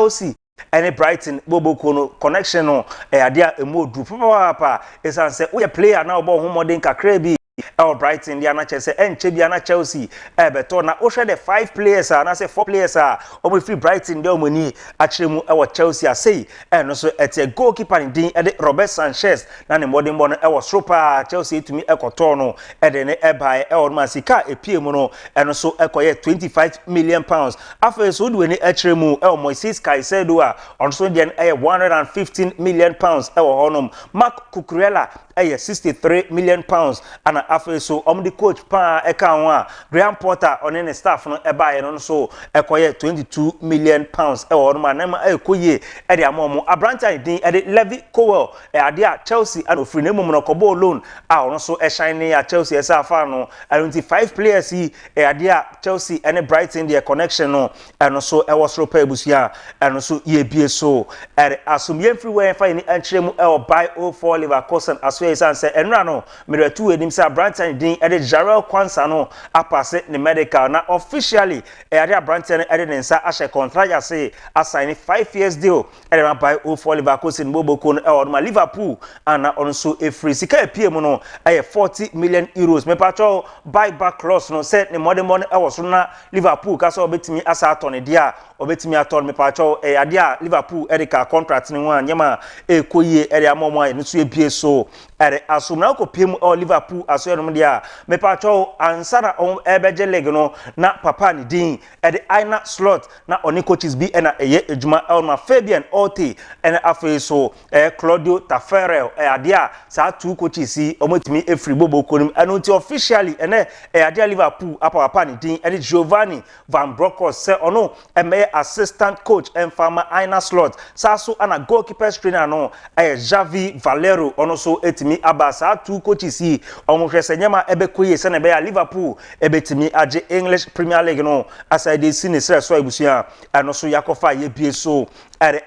Chelsea any Brighton Bobo Kono connection no idea a more group papa is answer we a player now about who modern kakrebi our Brighton the ana Chelsea and Chebiana Chelsea beto na o the 5 players and I say 4 players are o free Brighton the money actually our Chelsea say and also at a goalkeeper in din Robert Sanchez na ne modern born e was super Chelsea to me ekotono e de ne e buy e on masika e pie mu no and also ekoye 25 million pounds after so do any actually mu e Moises Caicedo a on so den e 115 million pounds e wo honom Mark Cucurella e 63 million pounds and after so the coach pa eka Graham Potter on any staff no eba no so ekoye 22 million pounds e wo ma na ma ekoye e de amomo Abranta din e de Levi Cowell e ade a Chelsea and ofri na mum no kobo loan a no so e shine ya Chelsea esa afa no 25 players e ade a Chelsea and Brighton their connection no and so e was ropa ebusia and so ye bie so e asumye everywhere fa ni entremu e buy 04 Leverkusen aso e san say enra no me two enim say Brighton din e de Jarrell Kwanza no apase ne medical na officially e ade Brighton e de nsa ahye contract ya say assign 5 years deal e de buy 04 Leverkusen Boboko no e on Liverpool and on so e free sika e pie mu no e 40 million euros me pacho buy back clause no say ne modern money e was na Liverpool ka so obetimi asa atone dia obetimi atone me pacho e ade a Liverpool e de ka contract ne ho anyama e koyie e de amomo e so e bie so ere asumna ko pem o Liverpool aso enom dia me pacho ansana on ebeje leg no na papa ni din e de Aina Slot na oni coaches bi na eye ejuma on Fabian Orte and afi so Claudio Tafarel adia sa two coaches si omotimi efri Boboko nim anunti officially ene adia Liverpool papa ni din e de Giovanni Van Bronckhorst se ono eme assistant coach and farmer Aina Slot sa so ana goalkeeper trainer no Javi Valero ono so etimi abasa two coaches si omo hwese nyama ebekoye se na be ya Liverpool ebetimi age English Premier League no aside sine sre so ibusia ano so yakofa ye bie so ere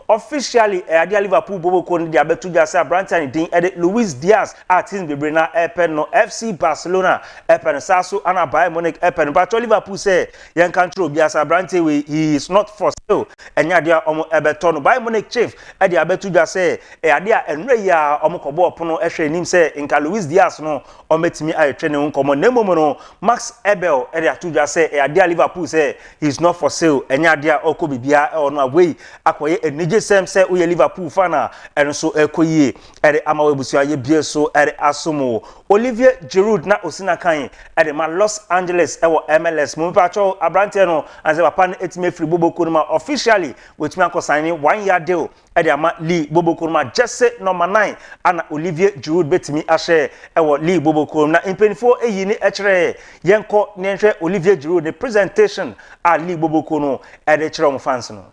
officially ade Liverpool Boboko ndi abetu jase Brighton din ede Luis Diaz teams bebrena epen no FC Barcelona epen saso ana Bayern Munich epen but Liverpool say yen control biasa Brighton we he is not for sale enya dia omo ebeto no Bayern Munich chief ade abetu jase ade a enre ya omo kobo opono ehwe nim say nka Luis Diaz no ometimi ayetwe ne nkomo nemomo no Max Ebel ade atu jase ade Liverpool say he is not for sale enya dia okobibia e ono away akoye enije sem say we Liverpool fana and so ekoye ere amawebusu aye bie so ere asomo Olivier Giroud na osina kan ere ma Los Angeles e wo MLS mu pacho abrante no anse papa na etime free Boboko no officially with me signing 1 year deal ere ama Lee Boboko no just number 9 ana Olivier Giroud betimi ahye e wo Lee Boboko na impenfo eyi ni ekere yenko nenhwe Olivier Giroud the presentation a Lee Boboko no ere kire om fans no.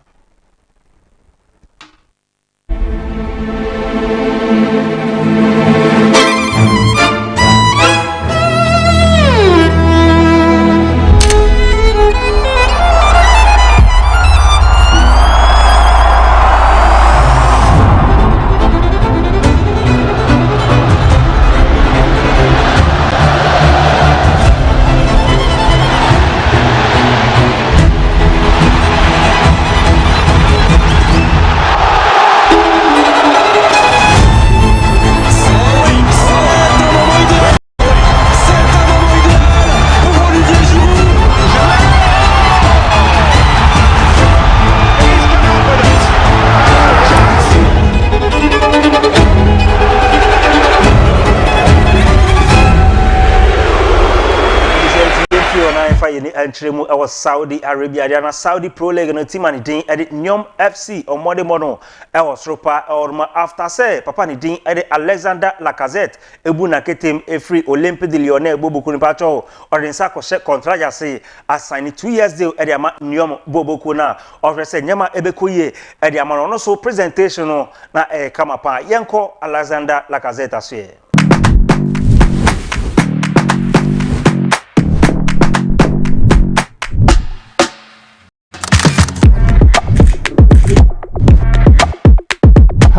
Entremu I was Saudi Arabia na Saudi Pro League no team ani din edit Nyom FC on Monday mono I was ropa or after say papa ni din edit Alexander Lacazette ebu na ketem efree Olympique de Lyon Boboko ni pacho or den sa ko contract ya say assign 2 years deal edit ama Nyom Boboko na or say nyama ebekoye edit ama no so presentation no na kama pa yenko Alexander Lacazette asye.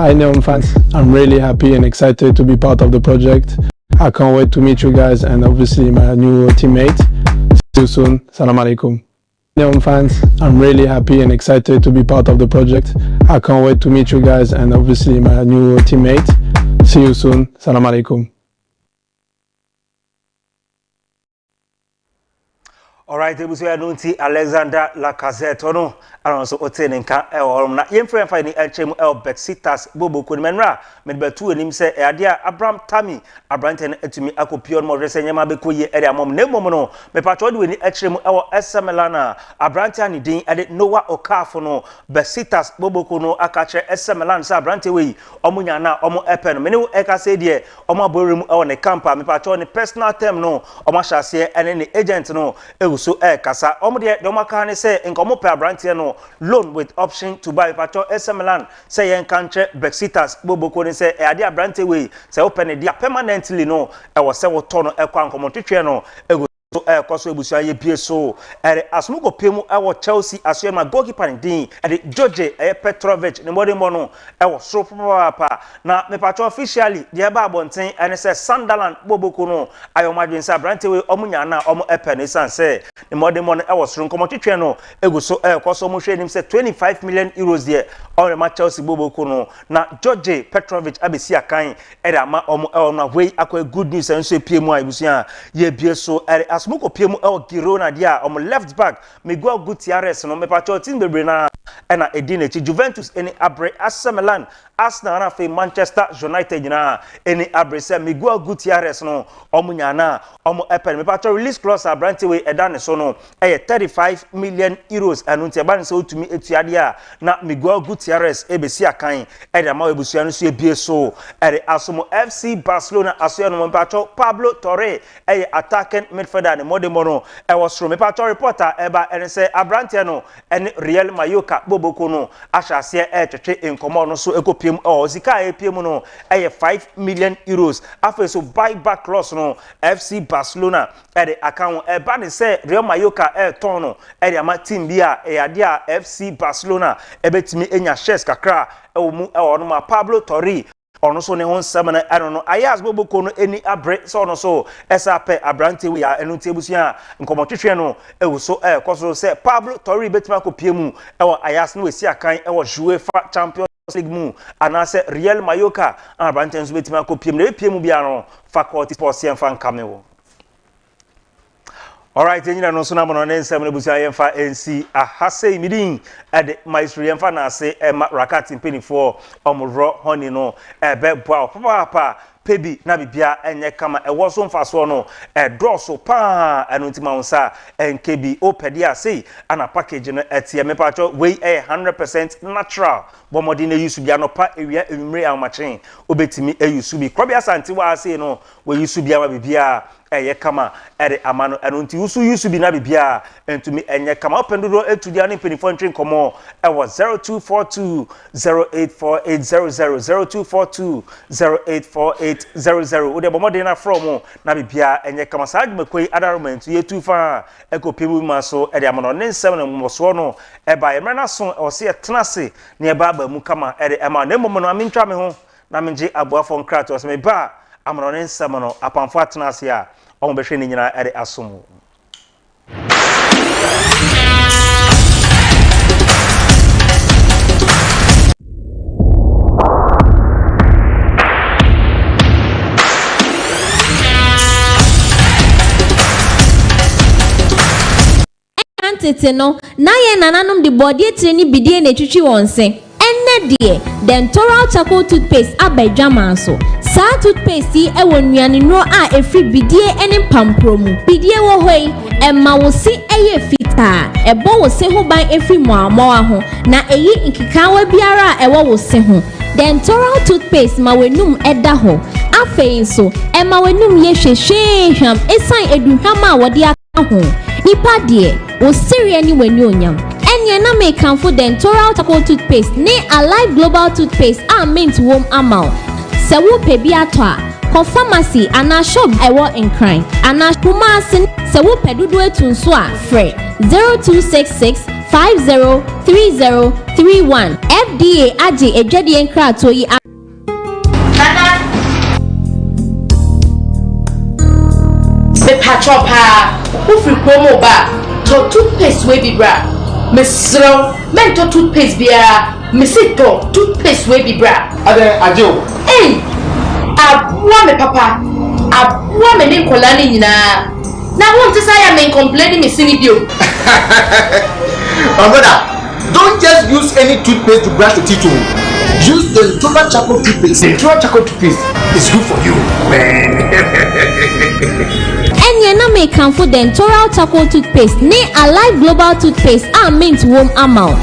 Hi Neon fans, I'm really happy and excited to be part of the project. I can't wait to meet you guys and obviously my new teammate. See you soon. Salam alaikum. fans, I'm really happy and excited to be part of the project. I can't wait to meet you guys and obviously my new teammate. See you soon. Salam alaikum. All right, ebuso ya nunti Alexander Lacazette no anonso otenenka e orom na yemfrem fa ni enchemu Bexitas bobo ko menra me betu enim se e ade Abraham Tami Abrante etumi akopio no rese nyama be koye ere amom na mom no me patro de weni echiremu e Semelana Abrante ani din ade Noah Okafo no Bexitas bobo ko no akache Semelana sa Abrante we omunya na omo epe no me ne e ka se de omo aboremu e ne camper me patro ne personal term no omo hyase ene ne agent no so kasa omde domaka ne se nkomo pe Abrante no loan with option to buy pato Semelan say yen kanche Bexitas boboko ne se ade Abrante we say open dia permanently no e wo se wo to no e kwa nkomo twetwe no so koso ebusuan ye pie so asmugo pemu e Chelsea asema goalkeeper din George Petrovic ne modemo no e wo so papa na me pato officially de ba abonten ene se Sunderland boboko no ayomadwen se Abrante we omunya na omo epe ne sanse ne modemo no e wo so nkomo twetwe no eguso koso mo hwe nim se 25 million euros de on ma Chelsea boboko no na George Petrovic abesi akan ama omo na we akwa good news enso pie mu ebusuan ye bie so asmuko pie mu Girona dia left back Miguel Gutierrez no me pacho tin bebre na na edina chi Juventus eni abre Semelan Arsenal na fe Manchester United na eni abre se Miguel Gutierrez no omunya na epen me pacho release clause Abrante we edane so no 35 million euros anunti ban se otumi etuade a na Miguel Gutierrez ebesi akan edama ebusuan no so ebie so asomo FC Barcelona aso no me pacho Pablo Torre attacking midfielder ne modemo no was from me pacho reporter eba ene se Abrante no ene Real Mallorca boboko no ahase twetwe enkomo no so ekopiem zika epiem no 5 million euros afa so buyback clause no FC Barcelona account eba ne se Real Mallorca ton no ama team bia ade a FC Barcelona ebetimi enya shares kakra mu no ma Pablo Torre ono so ne hon samana no ayas boboko no eni abre so no so esape Abrante we ya enu tebusia nkomo twetwe no so koso se Pablo Torre betima ko piemu ayas no esi akan UEFA Champions League mu anase Real Mallorca Abrante nso betima ko piemu bia no faculty sports yan fan kamewo. All right, enyina no so na mono ne nsem na busia yemfa NC ahase midin ade Maestro yemfa na ase rakat mpeni4 omro honey no ebe boa papa pebi na bibia enye kama ewo so mfaso no draw so pa anuntima unsa nkebi opedi ase ana package no etie me pacho we 100% natural bomodi na yusu bia no pa ewia enwumre amachin obetimi eyusu bi krobia santi wa ase no we yusu bia ma bibia eye kama amano anunti yusu bi na bibia entumi enye kama opendodo etudia ne penifo ntwe komo ewo 0242 084800 0242 ode bomode na from na bibia enye kama sajumekoi adarment ye tufa ekopemu maso amano ne nsem na moso no eba emre na so ose etenase ne eba ba mu kama ema na momo no amintwa me ho na menje abuafo nkrato ose me ba amano ne nsem no apamfo atenase a on be hwe ni nyina asomo. Tete no na ye nananom de body treni bidie na twitwi wonse enne de dental charcoal toothpaste abadwaman so sa toothpaste e wonnuane no a efri bidie ene pampromu bidie wo hoi emma wo si eye fita ebo wo se ho ban efri moamoa ho na eyi nkikawa biara a ewo wo se ho dental toothpaste ma wenum eda ho afei so emma wenum ye hwehwehwam esan eduhwam a wode aka ho nipa de wo siri ni wani onyam enye na me kanfo dental charcoal toothpaste ne Alive Global toothpaste a mint wom amal se wo pebi ato a ko pharmacy ana shop ewo enkran ana kumasi se wo pedudu etunso a free 0266 503031 FDA age edwade enkrato yi Nana se patropa ufri promo ba to toothpaste we be bra. Mesro, mento toothpaste bia. Mesito toothpaste we be bra. Ade ajo. Hey, abua me papa. Abua me ne kolani nyina. Na won ti say am complaining me sini bio. My brother, don't just use any toothpaste to brush your teeth. Use the total charcoal toothpaste. The total charcoal toothpaste is good for you, man. Enye na me kan for dental charcoal toothpaste ne Alive Global toothpaste a mint wom amount.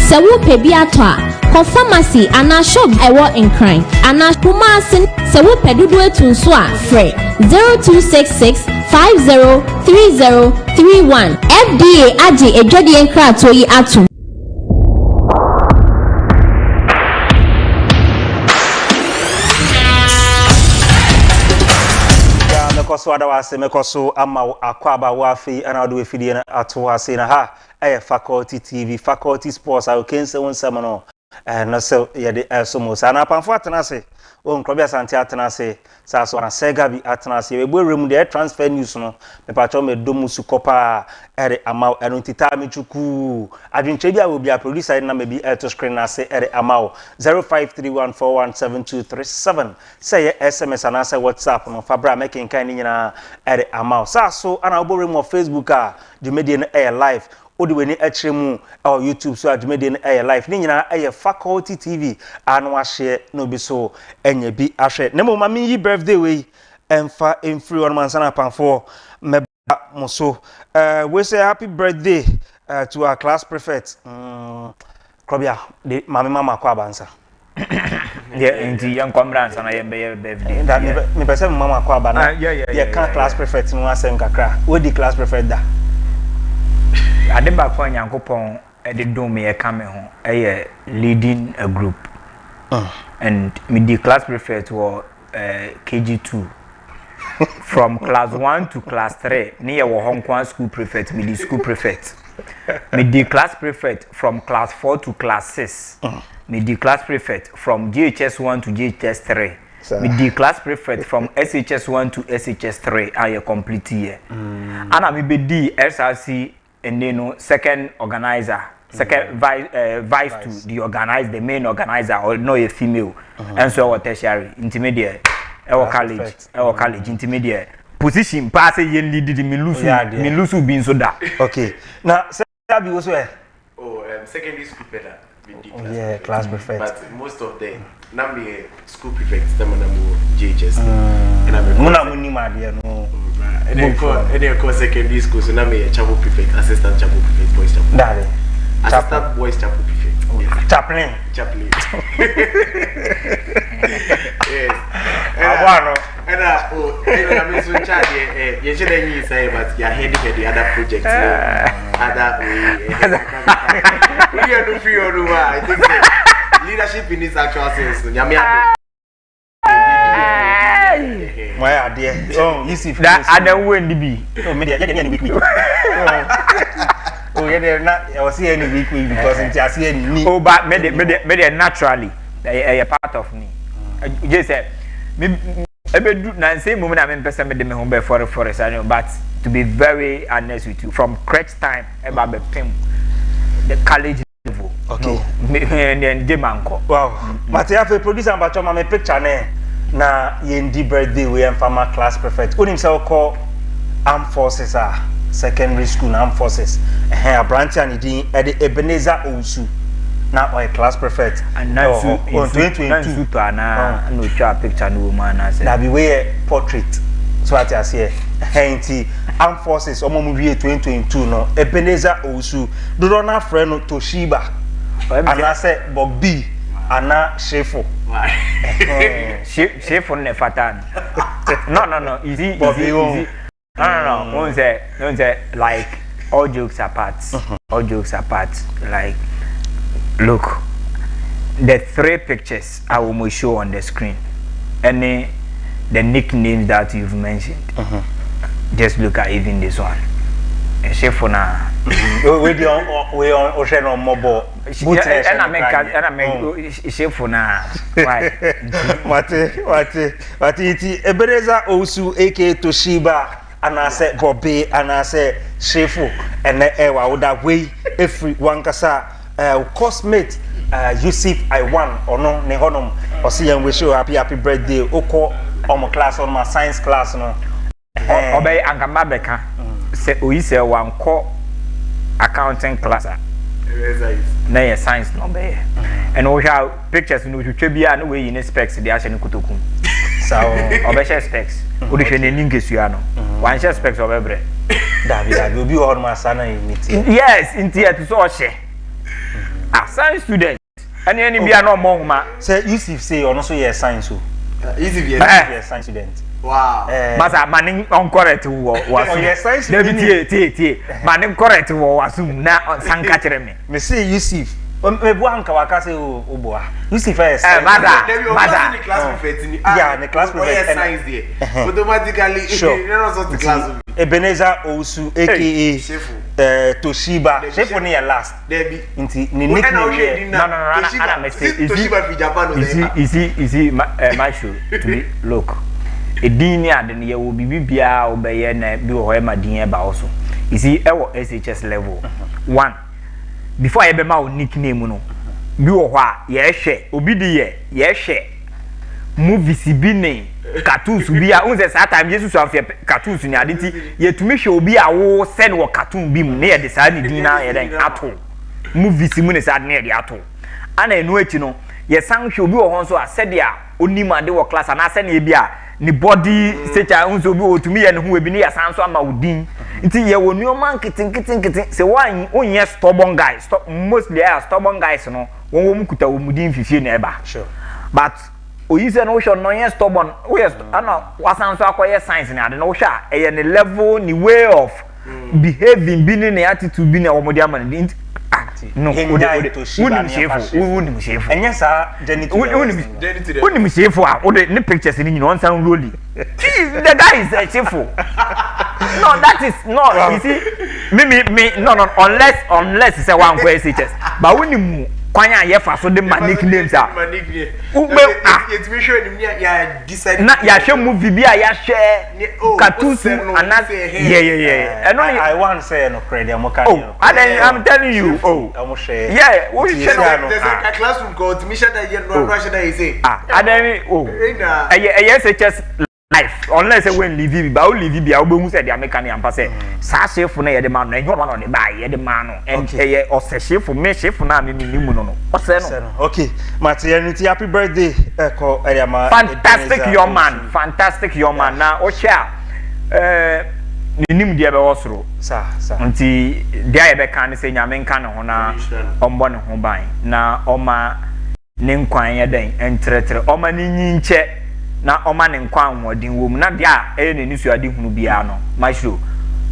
Se wo pe bi ato a, ko pharmacy ana shop ewo nkran. Ana kuma asin se wo pe dodo etu nso a frɛ 0266 503031. FDA age edwade nkrato yi ato. So ada wase mekoso ama akwaba wafi ana do efidie na ato wase na ha faculty TV faculty sports I can say one seminar na so ye de so mo sana panfo atenase o nkrobi asante atenase sa so na sega bi atenase we borem de transfer news no me pacho me domu su kopa ama eno tita mechuku adwinche bi a obi a producer na me bi to screen na se ama 0531417237 say SMS and say WhatsApp no fabra making kan nyina ama sa so ana oborem of Facebook a the media na live odi weni akyeremu or YouTube so adwumede na live ni nyina faculty TV anu ahye no bi so enya bi ahwe na mo mami yi birthday we emfa emfiri on man sana panfo meba moso we say happy birthday to our class prefect Krobia de mama kwa abansa yeah inti yan kwamransa na yembe birthday that me pese mama kwa abana yeah can class prefect mu asem kakra we di class prefect da Adeba kwa Nyankopon de do me come ho leading a group and me the class prefect was KG2 from class 1 to class 3 near Hong Kong school prefect me the school prefect me the class prefect from class 4 to class 6 me the class prefect from GHS 1 to GHS 3 me the class prefect from SHS 1 to SHS 3 I complete year and I me be the SRC and then second organizer, second vice to the organizer, the main organizer, or no a female, and so our tertiary, intermediate, our college, intermediate position, pass a yen lead the Milusu being so that. Okay, now Sabi was where? Secondary school better. Yeah, class prefect. But most of them, now school prefects, them and JHS. And I'm no. And then of secondary school, so now me chapel prefect, assistant chapel prefect, boys chapel. Daddy. Assistant boys chapel prefect. Yes. Chaplain. Yes. And I mean, so charge you shouldn't say, but you're heading for the other projects. Other we are no free or I think leadership in this actual sense. My idea. Oh, you see that I don't win the B. Oh, media, week. Oh, yeah, not. I was seeing any week because I see any me. Oh, but made it naturally a part of me. Just said, me. I say moment I'm in person with me home before the forest. I know, but to be very honest with you, from crutch time about the pim, the college level. Okay. And then Demanco. Wow. But I have a producer and but my picture name. Na yendi birthday we am farmer class prefect unim say call armed forces secondary school armed forces abranti and din Ebenezer Owusu na oy class prefect and now in 2022 to ana no twa picture no man na say na be we portrait so at as here henti armed forces omo wie 2022 no Ebenezer Owusu do na friend no Toshiba ana say Bobby ana Shefo Shefo ne fatan no easy no don't say like all jokes apart like look the three pictures I will show on the screen any the nicknames that you've mentioned just look at even this one Shefo na we on ocean on mobile and I make Shefo na why Mate iti Ebenezer Owusu aka Toshiba and I say Bobby and I say Shefu and I would have way every one kasa cosmate Yusuf I won or no Nehonum or see and wish you happy birthday oko on my class on my science class no obey Angamabeka say we say one call accounting class na your science no be and we have pictures no twetwe bia na we in specs dey ahye ne kotokum so obesha specs we dey hwe ne ninkesua no one share specs obebre David obi o ma sana imiti yes inti etu so ohye science student any bia no mo huma say Yusuf say ono so ye science so easy be science student. Wow. Masa maning on correct wo wasu. David tie. Maning correct wo wasu na sanka kire me. Me say Yusuf. Me bu anka waka say oboa. Yusuf is. Masa. The class prefect ni. Yeah, the class prefect science there. Automatically you know so the class. Ebenezer Osu aka Toshiba. Shefu ni ya last. Debbie. Inti ni nickname. No. Ana me say Toshiba fi Japan. Easy Maestro to me look. Edini ade ne ye wo bibia obeye na bi wo ma din e ba also you see ewo SHS level 1 before e be ma o nickname no bi wo ho a ye hwe obi di ye hwe movies bi ne cartoons bi a unse sa time Jesus so afia cartoons ni ade ti ye tumi hwe obi a wo send wo cartoon bi mu ne ye de sa ni din na ye den ato movies mu ne sa de ne ye ato ana enu echi no ye san hwe obi wo ho so a said a onima de wo class ana se ne bi a ni body stature unso bi otumi ye ne ho ebi ne ya sanso ama udin nti ye wonu man kitin se wan onye stubborn guy mostly are stubborn guys no won wo mukuta wo mudin fifie na eba sure but oyise no sho no ye stubborn we ana wasanso akoye science na ade no hwa e ne level ni way of behaving bi ne attitude bi na wo modi ama ne no unim shefu enya sa genital unim shefu a ode ne pictures ni nyina on san rolly the guy is a shefu no that is not you see me no unless say one go SHS but unim kwanya ye fa so de nicknames a ugbe it me show ni ya decide na ya hwe movie bi a ya hwe cartoons ana yeah I want say no credit mo kan I'm telling you yeah what you say no there's a classroom called me shada ye no shada you say SHS life unless when leave ba o leave bia o behu say dia mechanic ampa say sa chef na ye de man no enyo no de ba ye de man no and ye o se chef me chef na ni mu no o se no okay maternity happy birthday eko area ma fantastic your man na o share ni nim dia be wosoro sa nti dia ye be kan say nyame nka ne ho na ombo ne ho ban na oma ne nkwan ye den entretre oma ni nyinche na oma ne nkwa anwodin wom na dia e ne nisu ade hunu bia no Maestro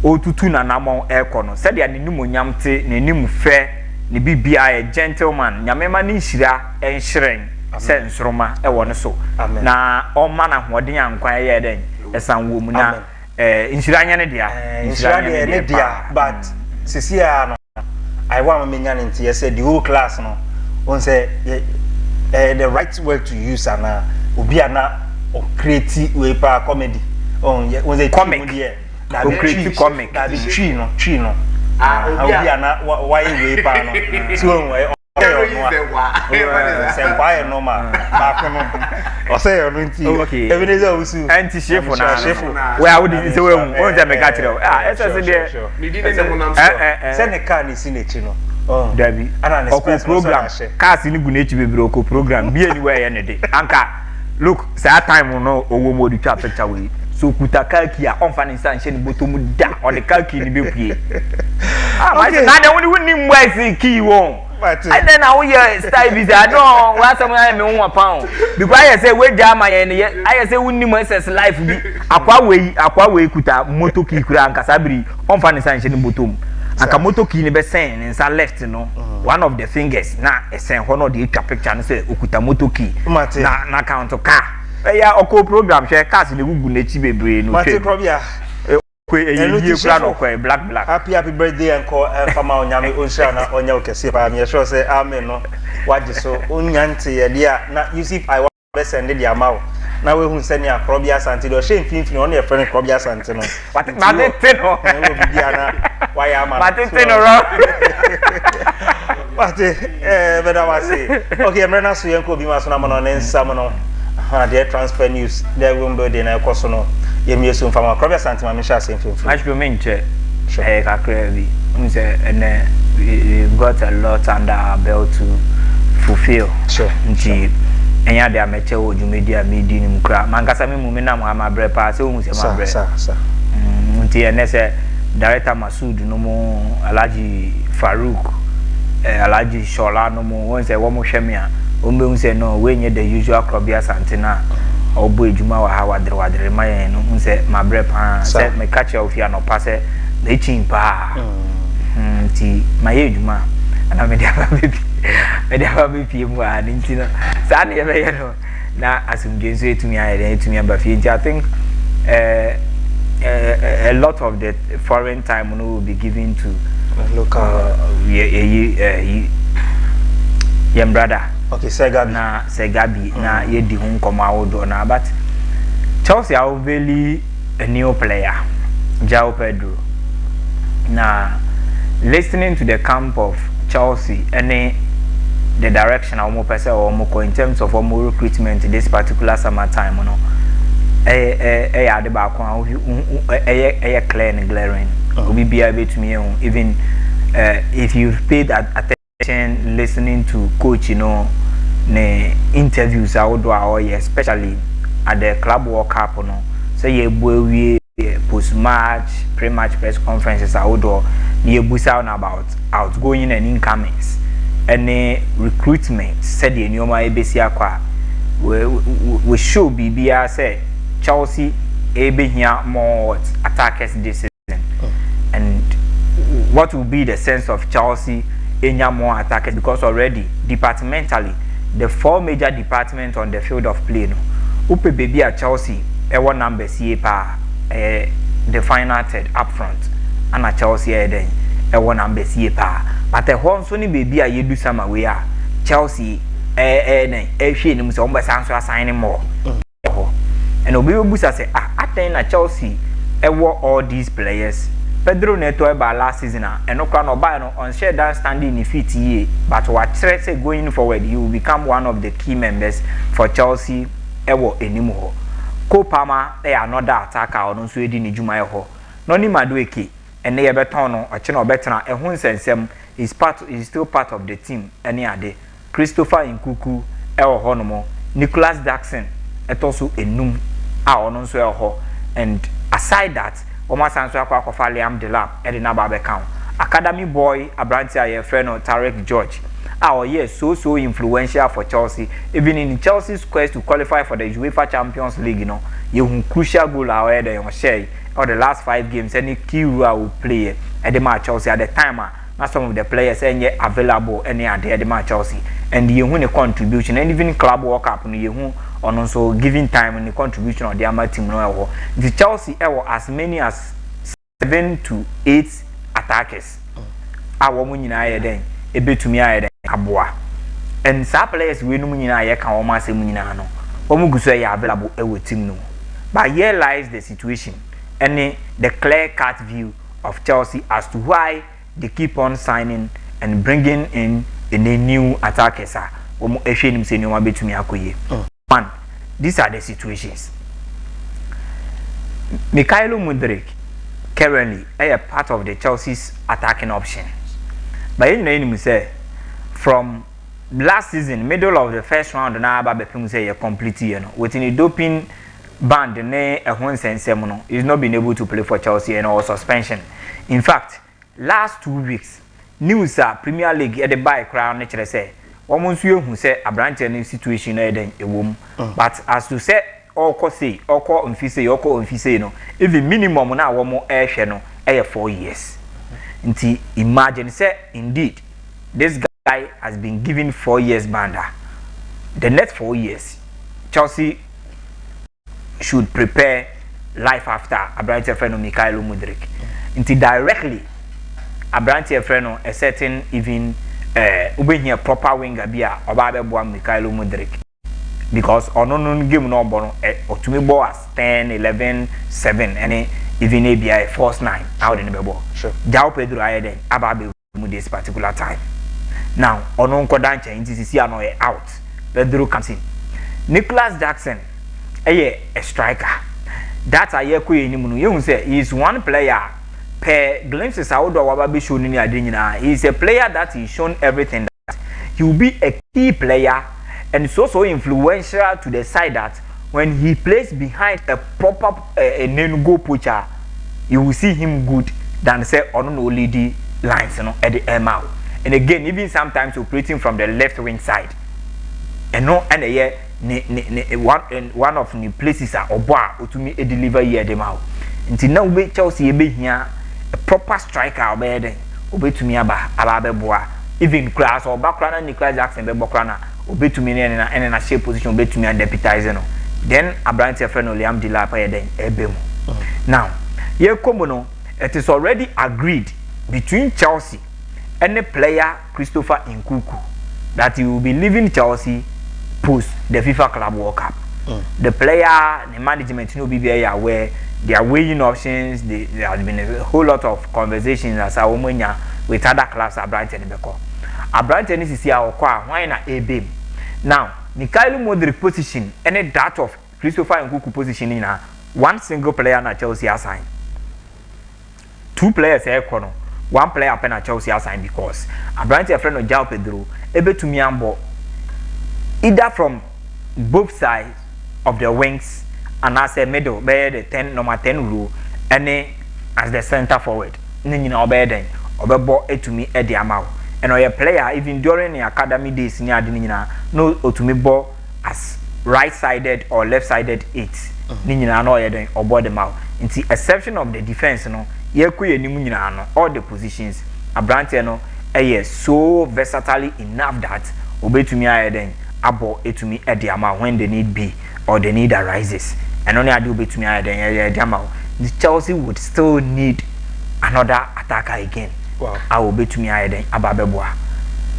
otutu na namon eko no se dia ne nimonyam te ne nim fe ne bibia e gentleman nyame ma ne nhira enhyiren se nsoroma e wo ne so na oma na hodin ankwan ye den esan wom na nhira nya ne dia but sisia no I want me nya ne ntie say the whole class no on say the right word to use ana obi ana or create we pa comedy on was a comic that create comic that be tree no obi ana why we pa no so senpai no ma ba ko no o say you no nti Ebenezer Osu anti chef na we would say we won ja me ka kire esa se ni di ne mo nam se ne ka ni si na chi no Dabi ana program cars ni gu na chi bebre oko program bi ani we ye ne de anka look say time no owo mo di twa picture we so kuta kalki a on fa ni san hye ni botomu da o de kalki ni bepie my na de woni mwai ki won I then now we style visa no wa some me won pound because I say we jama ye I say woni mo SS life bi akwa we kuta moto ki kura ankasa biri on fa ni san hye ni botomu anka moto ki ni be sen nsa left no one of the fingers na esen ho no de twa picture no say okuta moto ki na count car ya oko program share cars ni gugu na chi bebre no twe probia kwe eyi kura no kwe black happy birthday enko fama onyame onsha na onya okese ba me sure say amen no waje so onyante ye dia na Yusuf I want send the amount na we hu sani akrobia sante do she mfimfini on e friend akrobia sante no matete no we bibia na why am matete no ro but beda wase okay mrena so yenko bi maso na mo no nsam no the transfer news there will be na ekoso no yemiesu mfama akrobia sante ma me sha se mfimfini actually me nche kakra bi unse ene we got a lot under our belt to fulfill sure nti enya de ameche wo jumedia medi nim kra mankasa me mumi na mo amabre pa se wo se mabre sa nti ene se director Masud no mo Alhaji Farouk Alhaji Shola no mo won se wo mo hweme a o mbe unse no we nye the usual Krobia Santina obo ejuma wa ha wadre mayen no unse mabre pa se me catch off ya no passe na chimpa nti maye ejuma ana me dia ba bi mu a nti no sa na ye be no na asumgenzo etumi ayere etumi aba fi nti I think a lot of the foreign time will be given to local young brother. Okay, Segabi. Na ye di hun koma odo na but Chelsea are really a new player, Joao Pedro. Now listening to the camp of Chelsea and the direction of more person or more in terms of more recruitment this particular summertime, you know. The background clear and glaring. We be able to me even if you paid attention listening to coach, you know, the interviews I would do, especially at the club World Cup, you know. So we post-match, pre-match press conferences I would do. You boost out about outgoing and incomings, and the recruitment. Said the new ABC aqua. We should be say. Chelsea able here more attackers this season, and what will be the sense of Chelsea in more attackers because already departmentally the 4 major departments on the field of play no upe baby at Chelsea one number CA pa the final third up front and at Chelsea then one number CA pa but the whole Sony baby a you do some way Chelsea she no so assigning more. And Obi Busa say, at Chelsea, all these players. Pedro Neto by last season, and no crown or buy on share that standing in fit but what say going forward, he will become one of the key members for Chelsea ever anymore. Kopama, they are not that attacker or no Sweden in Jumayo. Noni Madueki, and they are better or Chino better, and Hunsensem is still part of the team any other. Christopher Nkuku, El Honomo, Nicholas Jackson, and also a num. And aside that, Oma Sanswa kwa Liam Delap, Edina Babekam, Academy boy, Abrantia, your friend Tarek George. Our year so influential for Chelsea, even in Chelsea's quest to qualify for the UEFA Champions League, you know, you crucial goal away there on share or the last 5 games, any key role will play at the match Chelsea at the time. Not some of the players any available any at the match Chelsea, and you win a contribution, and even club World Cup, you on also giving time in the contribution of the Ama team. The Chelsea as many as 7 to 8 attackers. Our munina then a bit to me aboa. And some players we no munina can almost say munina no. Omuguso available a team no. But here lies the situation and the clear-cut view of Chelsea as to why they keep on signing and bringing in a new attackers. One, these are the situations. Mikhailo Mudryk currently is part of the Chelsea's attacking options. But you know, say from last season, middle of the first round, now Babepim say a complete year within a doping ban. He's not been able to play for Chelsea and all suspension. In fact, last 2 weeks, news Premier League at the buy crown nature say. Almost you who say a branch any situation a woman, but as to say, or say, or call on Fise, or call on Fise, no, even minimum now one more air channel, 4 years. Until imagine, say, indeed, this guy has been given 4 years banda. The next 4 years, Chelsea should prepare life after a branch friend of Mikhailo Mudryk. Until directly, a branch friend of a certain even. Ube here proper winger bia oba be boa Mikhailo Mudryk because no game no bono otumi ball as 10 11 7 and even a force 9 out in the ball. Sure. Jao Pedro ayeden ababe this particular time. Now ono nkoda nche NTCC ano out. Pedro comes in. Nicholas Jackson a striker. That aye ko enimu you say he is one player per glimpses out of waba be shown ni ade nyina. He is a player that is shown everything that he will be a key player and so influential to the side that when he plays behind a proper go poacher, you will see him good than say on no lady lines at the ML. And again, even sometimes operating from the left wing side. And no and one of the places are oba to me a deliver here them out. Until now we Chelsea be here a proper striker obey to me aba boa even class or background Nicholas Jackson be background obey to me and a shape position obey to me and deputize no. Then a branch of friend Liam Dilapa then ebemu. Now, here come it is already agreed between Chelsea and the player Christopher Nkunku that he will be leaving Chelsea post the FIFA Club World Cup. The player, the management will be very aware. They are weighing options. There has been a whole lot of conversations as a woman with other clubs at Brighton and Beko. At Brighton is here why not a beam. Now, Mikhail Modric position and that of Christopher Nkunku position in one single player na Chelsea assigned. Two players here kono. One player up na Chelsea assigned because a branch of friend of Jao Pedro able to miambo either from both sides of the wings and as a middle by the number 10 rule and as the center forward. Nina obey then obebo to me at the amount. And a player even during the academy days near Dinina no to me ball as right-sided or left-sided 8. Nina no then or board them out. In the exception of the defense, no, ye kuye ni munyina no all the positions. A branch no so versatile enough that obey to me then abo to me at the amount when the need be or the need arises. And only I do obey to me then the amount. The Chelsea would still need another attacker again. Wow. I will be to me then ababeboa.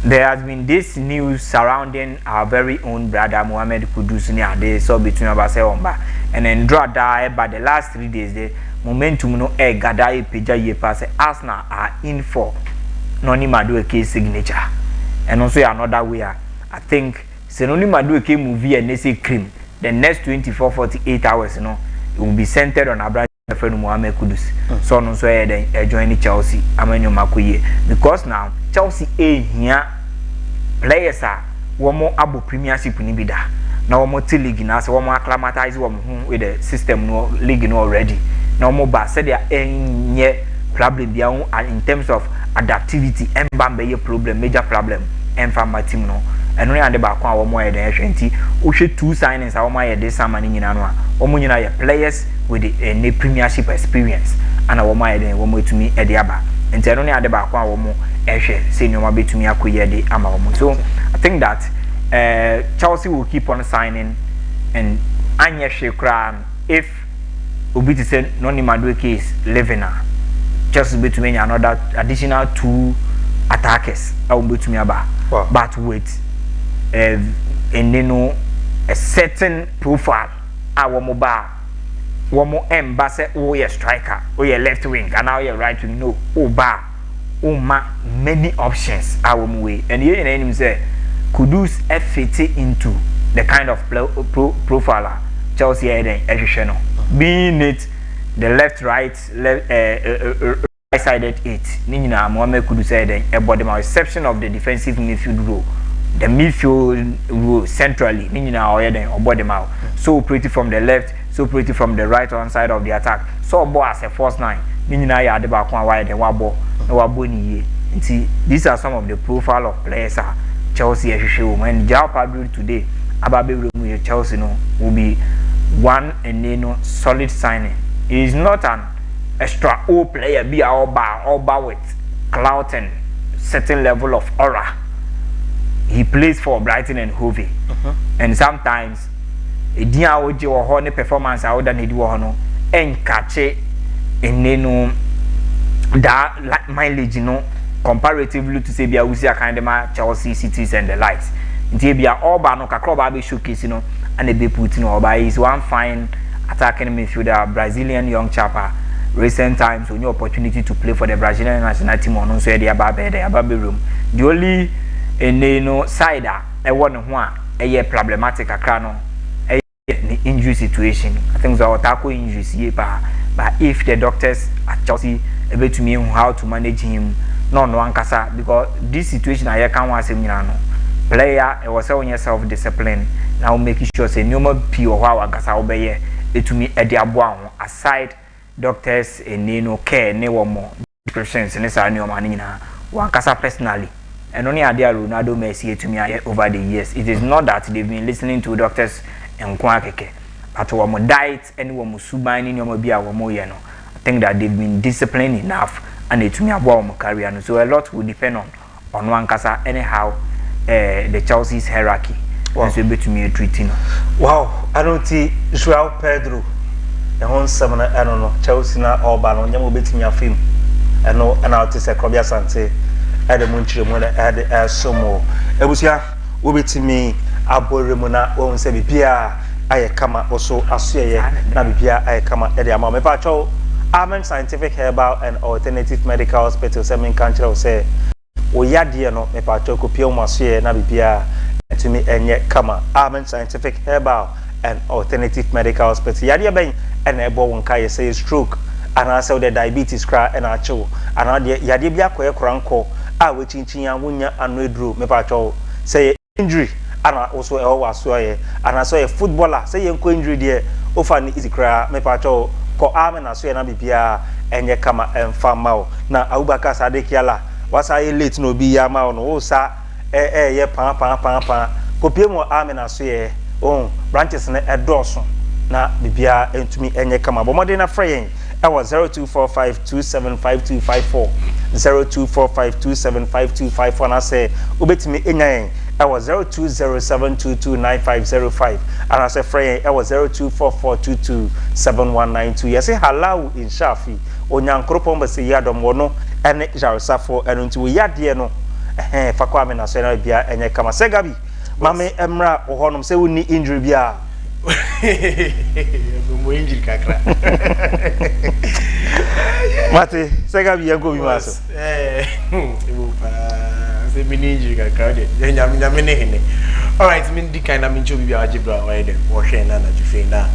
There has been this news surrounding our very own brother Mohamed Kudus near the so between Abasewomba and then draw die by the last 3 days the momentum no gada peja ye pass Arsenal are in for Noni Madueke signature. And also another way I think Senoni Madueke movie and they say cream the next 24-48 hours it will be centered on Abraham friend Mohamed Kudus. So no so then join Chelsea Amanyo Makuye because now Chelsea here players are one more abo premiership ni bida na one more league na so one more acclimatize one with the system no league no already na one more ba said there any problem bia in terms of adaptivity emba be problem major problem emfa my team no and we ande ba kwa one more then hwenti wo hwe two signings a one more this summer ni nyina no a one nyina ya players with the premiership experience and one more then one more to me e de aba enti no ne ade ba kwa one more senior betumi akoye de ama omo. So I think that Chelsea will keep on signing and anya shekra if obi to say Noni Madueke is leaving Chelsea betumi another additional 2 attackers betumi aba. Wow. But with a certain profile womo ba womo embassy o striker o left wing and now right wing no o ba many options our way and here in him say Kudus fit into the kind of profiler Chelsea then being it the right sided 8 Nina Mohamed Kudus then about the exception of the defensive midfield role the midfield role centrally Nina or then about them out so pretty from the left so pretty from the right hand side of the attack so ball as a first 9 Nina ya de back one wide and one ball. See, these are some of the profile of players Chelsea when Jao Pedro today Ababe Chelsea will be one and solid signing. He is not an extra old player be all bar with clout and certain level of aura. He plays for Brighton and Hove and sometimes a dia oji or honey performance out than he do and catch it and that mileage comparatively to say we see a kind of Chelsea cities and the likes. Inti bia all ba no kakro ba be showcase and they be put in over. He's one fine attacking midfielder, Brazilian young chap. Recent times, when your opportunity to play for the Brazilian national team, on so the Ababe room. The only side I want one a problematic a injury situation. I think so tackle injuries here, but if the doctors at Chelsea able to me how to manage him, no one kasa because this situation I can't want him player it was on yourself discipline now making sure say no more pure how kasa obey it to me at the abuan aside doctors and care ne more prescriptions and this are new money one kasa personally and only idea Ronaldo Messi to me over the years. It is not that they've been listening to doctors and kwakeke but one diet and one subine in your bia I think that they've been disciplined enough and it to me about career. So a lot will depend on one kasa anyhow the Chelsea's hierarchy. Wow. So be to me treating. Wow, I don't see Joao Pedro. The whole summer I don't know Chelsea na all ban on bit in your film. I know and out is a Krobia Sante at the Munchi Mona at the Somo. Ebusia will be to me Abo Remona won't say Bia I come also as Nabia I come at the Amame Pacho. Amen Scientific Herbal and Alternative Medical Hospital Semin Country say Oyadia no me Pacho Pio Masie Nabia to me and yet come Amen Scientific Herbal and Alternative Medical Hospital Yadia Bain and a bow kai say stroke and I saw the diabetes cry and I show and I Yadibia Cranco I will chinchia wunya and redrew me Pacho say injury and I also always saw and I saw a footballer say injury there often easy cry me Pacho ko amen aso na bibia enye kama emfama na Abubakar Sadekiala wasa late no bi ya ma no wo sa ye pa ko pie mo amen aso ye branches na edoso na bibia entumi enye kama bomode na frɛ I was 0245275254 0245275254 na say obetimi enyan I was 0207229505 and I say frɛ I was 0244227192 yes hallow in Shafi onyankropon be say yadom wono ene jaresafo eno nti wo yade no fa kwa me na so na bia enye kama segabi mame emra ohonom say woni injury bia mo injury kakra mate segabi yango bi maso se mini injury kakra de nyame ne hene all right me di kind of mincho bibia ajibra why dem wo hwe na na jufe na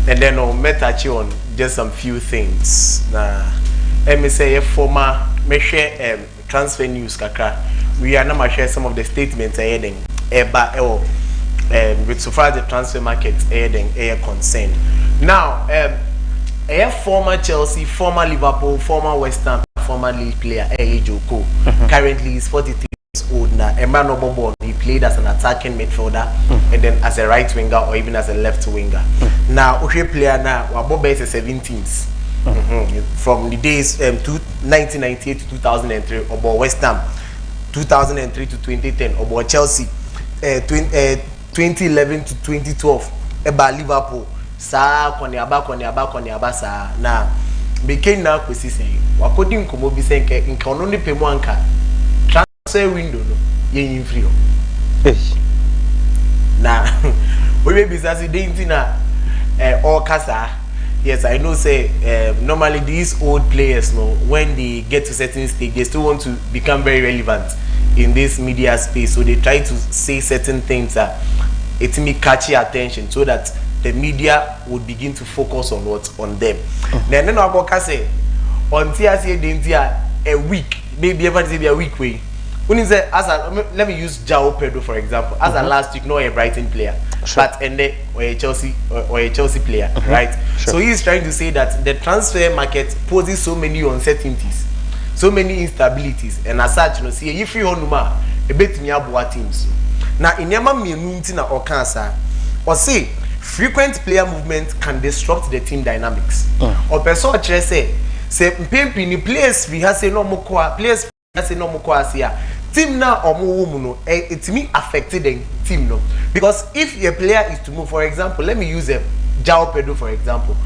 and then on metachi on just some few things na me say former me share transfer news kakra we are na ma share some of the statements ahead eba with so far the transfer market air concerned. Now, a former Chelsea, former Liverpool, former West Ham, former league player, Joko, currently is 43 years old now. Emmanuel Bobo, he played as an attacking midfielder and then as a right winger or even as a left winger. Now, Oshe player now, Bobo is a 17th. From the days 1998 to 2003, about West Ham, 2003 to 2010, about Chelsea, 2011 to 2012 eba Liverpool saa kwani aba saa na became na kwesi sen wakodi nkomo bi sen nke ono ne pemu anka transfer window no yen free o na we be say dey na all kasa yes I know say normally these old players no when they get to certain stage they still want to become very relevant in this media space, so they try to say certain things that it may catch your attention so that the media would begin to focus on them. Then I go say on TSA a week, maybe every day a week way. When is it as let me use Joao Pedro for example. As a last week, not a Brighton player, but and or a Chelsea player, right? Sure. So he is trying to say that the transfer market poses so many uncertainties, so many instabilities, and as such, see if you want to a bit me about teams. Now in Yama Miuntina or cancer, or say frequent player movement can disrupt the team dynamics. Or person say Mpempi players we have say no more players has no more here. Team now or more no it me affected the team no. Because if a player is to move, for example, let me use Joao Pedro for example.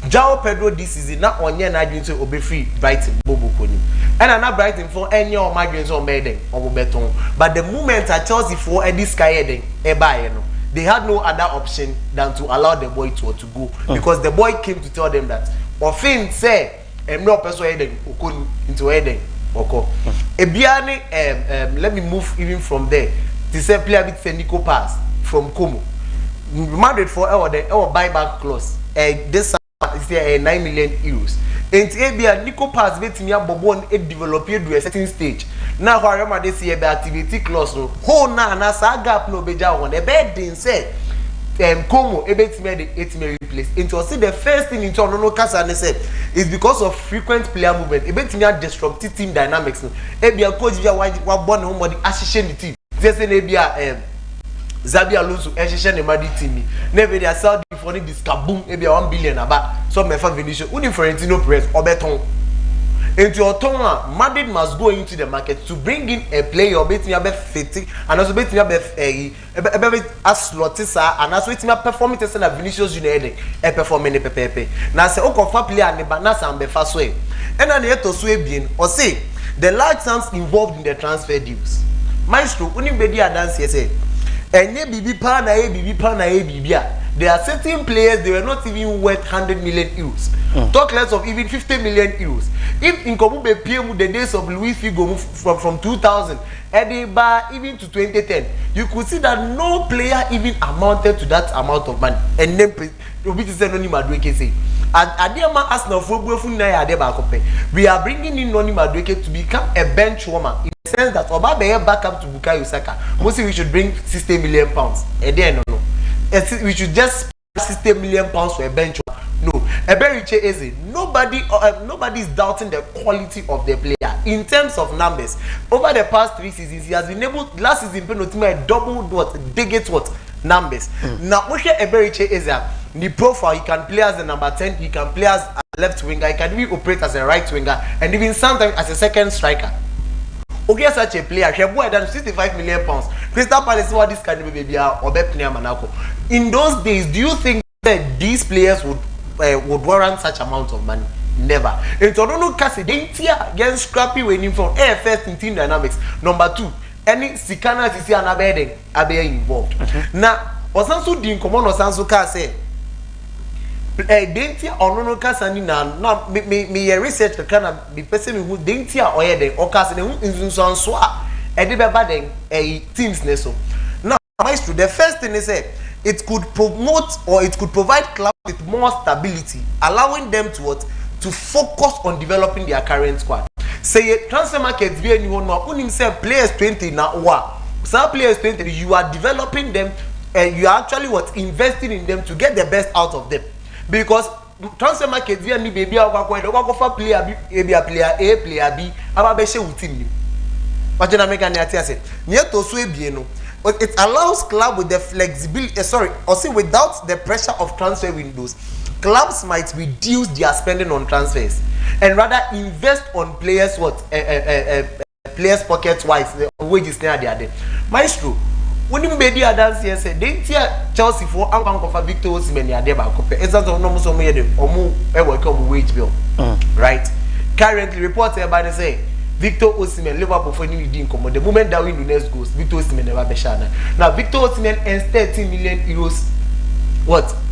Joao Pedro this season now on your night to obey free Brighton Bobo Koni. And I'm not Brighton for any of my games on Beden or Beton. But the moment I Chelsea for this guy heading, no, they had no other option than to allow the boy to go because the boy came to tell them that Ofin say no person heading into heading oko ebiane let me move even from there to say player bit Nico pass from Como Madrid for our buyback clause this is 9 million euros and ebia Nico pass betimi abobon e develop to a certain stage now whatever they see the activity clause no whole na sa gap no beja on e bed din say Como ebetime the 8 million replace into see the first thing into no kasa ne say is because of frequent player movement ebetime disruptive team dynamics no ebia coach bia wa born home body ahihye ni team say na ebia Zabi Alonso ehihye ne madi team na ebia dia sell the for this kaboom ebia 1 billion aba so me fa Vinicius uni Florentino Perez obeton into Otonga, Madrid must go into the market to bring in a player betting a fitting and also betting a slotisa and also betting a performance and a Vinicius Junior a performing pepe. Now say Okofa player and the Banasa and Befa way. And then yet to sway being or say the large sums involved in the transfer deals. Maestro, unibedi dance say and ye bibi pa na ye bibi pa na ye bibia. There are certain players they were not even worth 100 million euros. Talk less of even 50 million euros. If in Komube PM the days of Luis Figo from 2000 Ediba even to 2010, you could see that no player even amounted to that amount of money. And then we are bringing in Noni Madueke to become a bench warmer in the sense that Oba be backup to Bukayo Saka. Mostly we should bring 60 million pounds. And then no. We should just 60 million pounds for a bench. No, Eberiche Eze. Nobody is doubting the quality of the player in terms of numbers. Over the past 3 seasons, he has been able. Last season, Penotima doubled numbers. Now, Oshe Eberiche Eze, the profile he can play as the number 10, he can play as a left winger, he can even operate as a right winger, and even sometimes as a second striker. Okay, such a player, she have than 65 million pounds. Crystal Palace, what this can be baby or Monaco. In those days, do you think that these players would warrant such amount of money? Never. In Toronto, Cassie, they get scrappy when in from first in team dynamics. Number 2, any Sikana is an abede involved. Now, Osansu din common Osansu say. Dentia or no Casani now me research the kind of be person who dentia or the or Casani in Sanswa. A teams neso. Now, Maestro, the first thing is it could promote or it could provide clubs with more stability, allowing them to focus on developing their current squad. Say transfer markets be anyone more only say players 20 now some players 20 you are developing them and you are actually investing in them to get the best out of them because transfer market be any baby for player A player B aba be share with team. It allows club with the flexibility, without the pressure of transfer windows, clubs might reduce their spending on transfers and rather invest on players players pocket wise, the wages near their Maestro, when you made the dance here said, they Chelsea for Uncle Victor Osimhen near their back. It's not almost a welcome wage bill, right? Currently reported by the say. Victor Osimhen, Liverpool for new deal. The moment that we do next goes, Victor Osimhen never be shana. Now Victor Osimhen earns 30 million euros.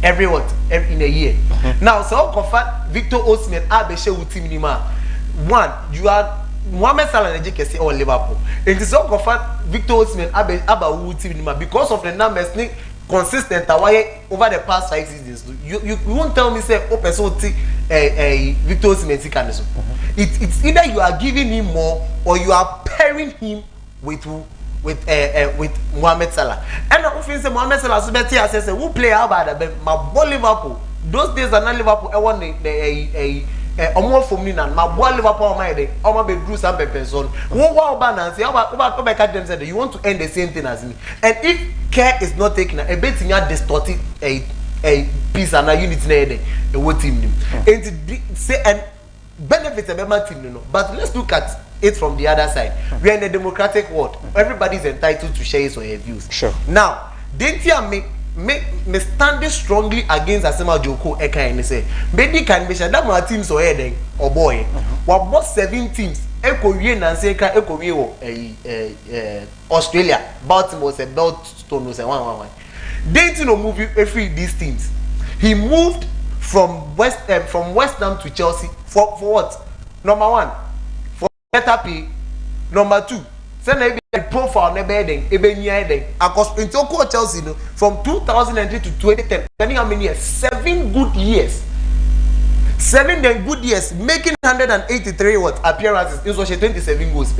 Every in a year. Now so comfort Victor Osimhen abe share with team minima. One, you are Mohamed Salah and JKC or Liverpool. It is so comfort Victor Osimhen abe with team minima because of the numbers consistent over the past 5 seasons. You won't tell me say Victor Osimhen can so. It's either you are giving him more or you are pairing him with Mohamed Salah. And I often say Mohamed Salah so better says who play how bad my ball Liverpool. Those days are not Liverpool. I want more for me now. My ball Liverpool my day. I want to be some person. What balance? You want to end the same thing as me. And if care is not taken, a bit in your distorted a piece and a unit in a what team. And say and benefits of my team, but let's look at it from the other side. We are in a democratic world. Everybody is entitled to share his or her views. Sure. Now, didn't you me standing strongly against Asema Joko Eka and say, maybe can be that my teams or heading or boy. What about 7 teams? Eko Yen and say Eko Australia, Baltimore, say Beltstone, say 1-1-1. Dating no move every these teams. He moved from West Ham to Chelsea for what? Number one, for better pay. Number two, send a profile never then ebe near then. Because in Chelsea no, from 2003 to 2010, depending how many years, 7 good years. 7 then good years, making 183 appearances. It was 27 goals.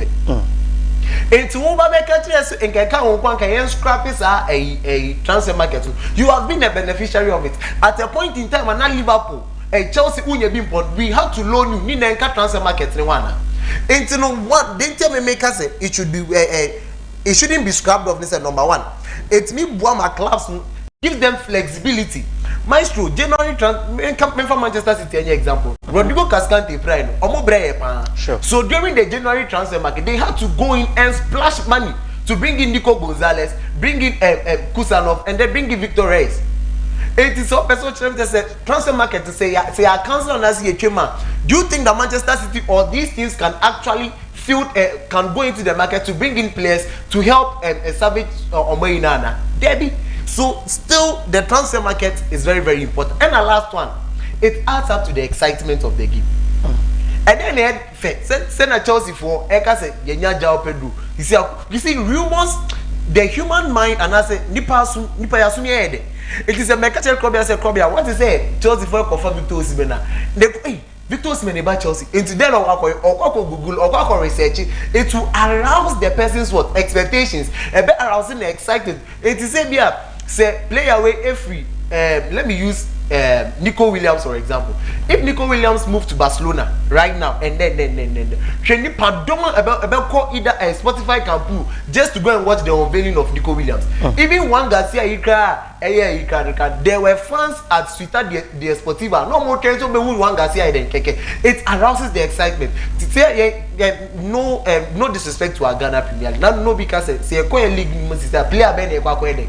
Into over make a and can scrap a transfer market. You have been a beneficiary of it. At a point in time, and not Liverpool, a Chelsea we have to loan you. Nina transfer market. Into no what they tell me make us say it should be it shouldn't be scrapped off. This number one. It's me Boama clubs give them flexibility. Maestro, January for Manchester City, any example. Rodrigo Cascante pride, sure. So during the January transfer market, they had to go in and splash money to bring in Nico Gonzalez, bring in Kusanov, and then bring in Victor Reyes. It is so personal transfer market to say I cancel on us here. Do you think that Manchester City or these teams can actually can go into the market to bring in players to help Savage or Moinana? Debbie. So still the transfer market is very, very important. And the last one, it adds up to the excitement of the game. And then send a Chelsea for Eka Yenya Jao Pedro. You see rumors, the human mind and I say Nipa Yasumi Ede. It is a mechanical Krobia. What is it? Chelsea for confirm Victor Osimhen. Victor Osimhen about Chelsea. Into then or Google or research it will arouse the person's what expectations. A bit arousing the excited. It is a say play away every let me use Nico Williams for example. If Nico Williams moved to Barcelona right now and then about call either a Spotify campaign just to go and watch the unveiling of Nico Williams. Even one Garcia there were fans at Suita de Sportiva. No more can so one Garcia then keke. It arouses the excitement. No disrespect to our Ghana Premier League. No because say a league player ben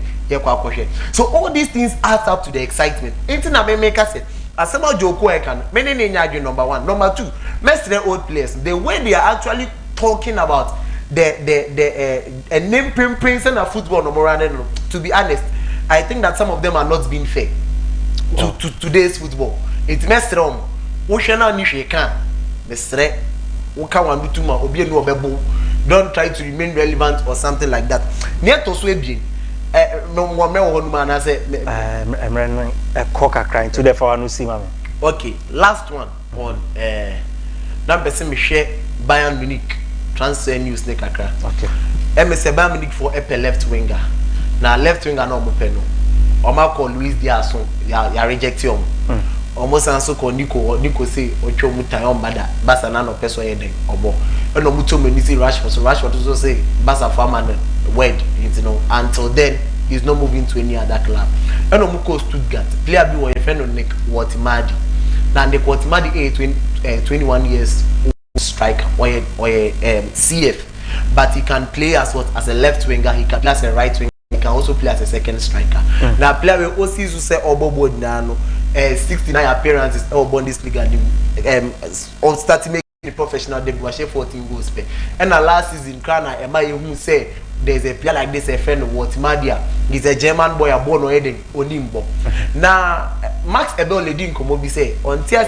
so all these things add up to the excitement. Internet maker said, Asema Joko Ekan, many name number one. Number two, Maestro old players, the way they are actually talking about the name prince and football no, to be honest, I think that some of them are not being fair to today's football. It's Maestro, Oshana Nishekan, Mestre, Okawanutuma, Obieno Bebo. Don't try to remain relevant or something like that. Near to Swebin. No one man I say I'm running a cocker crying to the for see mama. Okay, last one on number me share Bayern Munich transfer news ne kakra. Okay. MS Bayern Munich for a left winger. Now left winger no mopeno. Oma call Luis Diaz ya reject him. Almost answer call Nico say ocho mutayon bada basa na no peso yeden obo. Eno muto menisi Rashford so Rashford also say basa farmer word, you know, until then he's not moving to any other club. And Omuko Stuttgart, player be one friend on Nick Watimadi. Now Nick Watimadi 21 years old striker or CF, but he can play as a left winger, he can play as a right winger, he can also play as a second striker. Now player will also say Obobo Nano 69 appearances or Bundesliga on starting the professional debut 14 goals per. And last season Kana Emma who say there's a player like this, a friend of Watmadia. He's a German boy, a born already Onimbo. Now, Max Ebel Ledin Komobi say, on tears.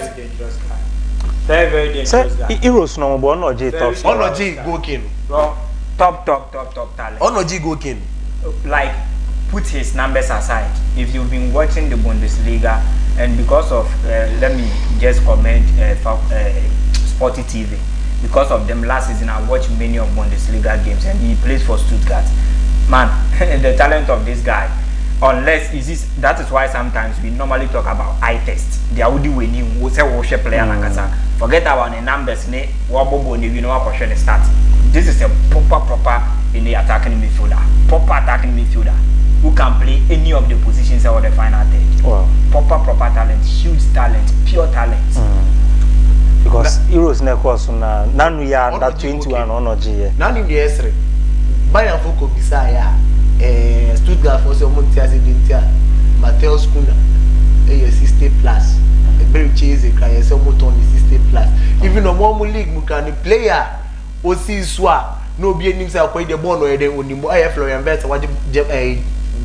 Very, very dangerous guy. Heroes no born or J top. Ono G go king. Top talent. Ono G go king. Like, put his numbers aside. If you've been watching the Bundesliga, and because of, let me just comment, Sporty TV. Because of them last season, I watched many of Bundesliga games and he plays for Stuttgart. Man, the talent of this guy, unless that is why sometimes we normally talk about eye test. They are already winning, we say we player nakasa. Forget about the numbers, ne wabobo ne we know what the start. This is a proper in the attacking midfielder. Proper attacking midfielder who can play any of the positions or the final third. Wow. Proper talent, huge talent, pure talent. Because Heroes ne course na nanu ya that 21 onoji nanu yesre Bayern foko bisaya Stuttgart for so months dintia Mateus Kuna 60 plus a very cheesy cry so moton 60 plus even no more league mu kan player osi so a no be enim say akwai the ball no eden onimo Florian Wirtz waje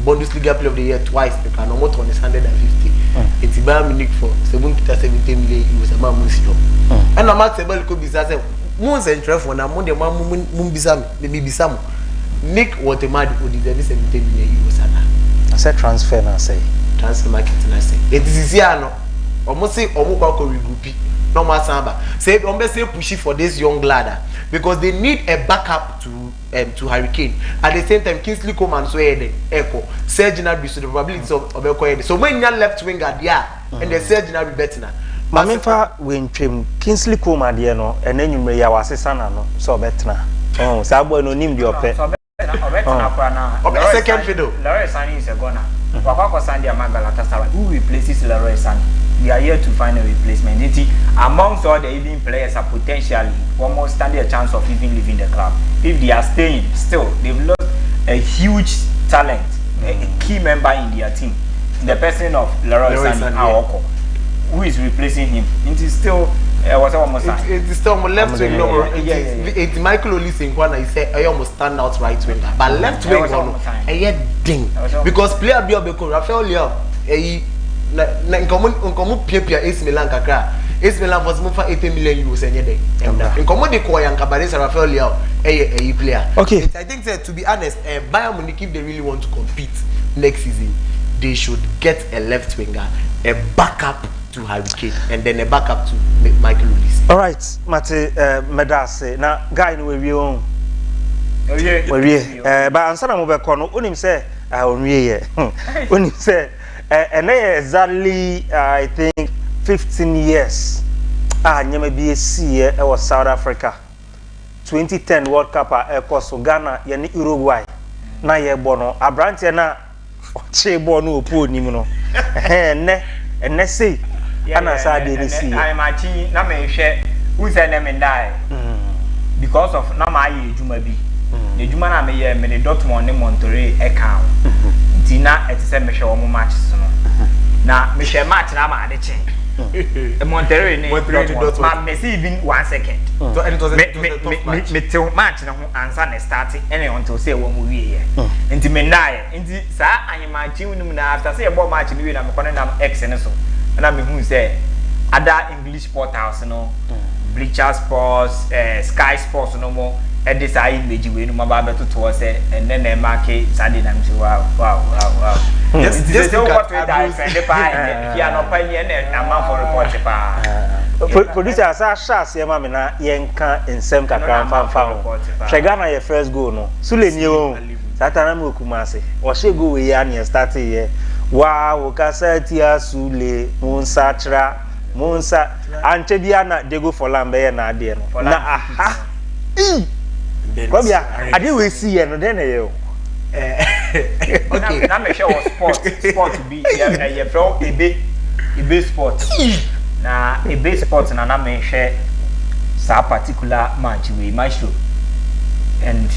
Bundesliga Player of the Year twice. The can almost on 150. It's Bayern Munich for 70 million euros. A man Maestro. And I'm not able to be say, "Most interest for na mo de man bisam, maybe bisam." Nick what a man would deserve 70 million euros. I said transfer na say. Transfer market na say. It is here no. Almost say omo kwa ko regroup. No more samba. Say say pushy for this young ladder because they need a backup to Hurricane. At the same time, Kingsley Coman so echo. Serge Gnabry so the probability of Obeko. So when you left winger there and the Serge Gnabry better na. Mamemfa when trim Kingsley Coman there no and then you may yawa sesana no so better. Oh, so boy no nim di ope. So better na kwa na. Second fiddle. Leroy Sané is a goner. Wakako Sandy Galatasaray. Who replaces Leroy Sané? We are here to find a replacement. Amongst all the even players are potentially almost standing a chance of even leaving the club. If they are staying, still they've lost a huge talent, a key member in their team. The person of Leroy Sané Aoko, who is replacing him. It is still what's almost it is still on left wing. No, it's Michael Olise in corner. He said I almost stand out right winger, but left wing no. Ding because player be Obeko Rafael Leao. Na nkomo piapia AC Milan kakra AC Milan was move for 80 million euros enye dey nkomo de ko yanka Baresa Rafael Leao player. Okay, I think that to be honest, Bayern Munich, if they really want to compete next season, they should get a left winger, a backup to Hurricane, and then a backup to Michael Olise. all right, Mate Medase na guy no we on but answer na mo be ko no onim say onwie ye onim say and exactly I think 15 years nyama bi esi e was South Africa 2010 World Cup so Ghana ye ni Uruguay na ye bo no abrante na oche bo no opu onim no enne sei ana sa de ni si I matching na me hwe who say na me die because of na ma ye ejuma bi ejuma na me ye me the Dortmund ni Monterrey account Tina etise me hwe omo match so no na me hwe match na ma de chen Monterrey ni Dortmund ma me see even 1 second So and it was me till match na ho answer na start any until say wo mo wie ye enti me nae enti sa anyima team num na after say e bo match ni wie na me kono na X ne so na me hu say other English portals no Bleacher Sports Sky Sports no mo e dey say image we no ma ba beto to say and then e mark Sunday na me say wow just look at I friend the pie here no pie ni na man for report pa producer sa shas ye ma me na yenka ensem kakra fan Ghana ye first goal no Sule ni o satana me okumase o she go we ya na start ye wow kasati Sule Monsa anche bia na dey go for lambe ye na ade no na aha Kobia ade we see ye no den ye o okay na me share sport be ye from ebe sport na ebe sport na me share sa particular match we Maestro and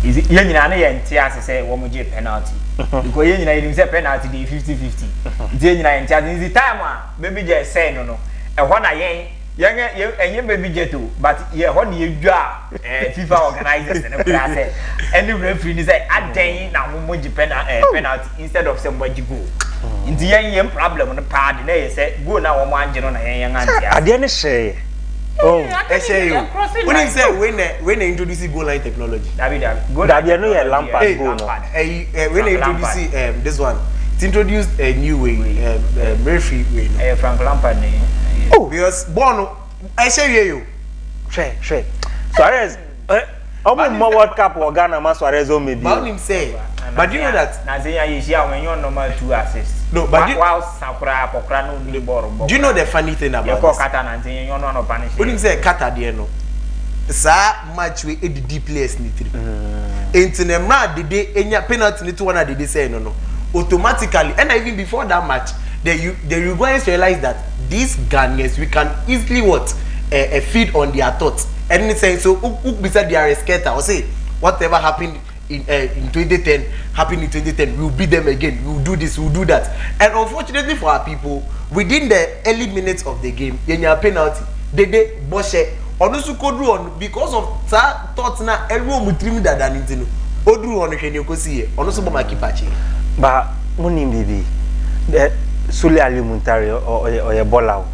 is it yen na ye ntia say wo mo je penalty because yen na you say penalty dey 50-50 yen na ntia this time baby je say no e ho na yen enye baby je to but ye ho na ye dwa FIFA organizers and say any referee ni say aden na mo je penalty instead of somebody go nti yen problem no pad na ye say go na wo mo anje no na yen antia ade ne share oh I say you when you say when they introduce goal line technology Dabi no ye Lampard goal no when they introduce this one it introduced a new way referee way no Frank Lampard oh because Bono I say you share Suarez more World Cup or Ghana ma Suarez o maybe but him say but you know that na say you share when you normal 2 assists no but while Sakura Pokra no ni ball do you know the funny thing about you call Kata na say you no punish when him say Kata there no sa match we the players ni three enti na de enya penalty ni to one de say no automatically and even before that match the Uruguayans realize that these Ghanaians we can easily feed on their thoughts and they say so beside their skater or say whatever happened in 2010 happened in 2010 we'll beat them again we'll do this we'll do that and unfortunately for our people within the early minutes of the game yenya penalty they boshe onusu kodru on because of that thoughts na everyone mutrim that than intino Odru on hwe ni okosi ono so bo ma keeper chi ba munim bibi Sule Ali Muntari or bola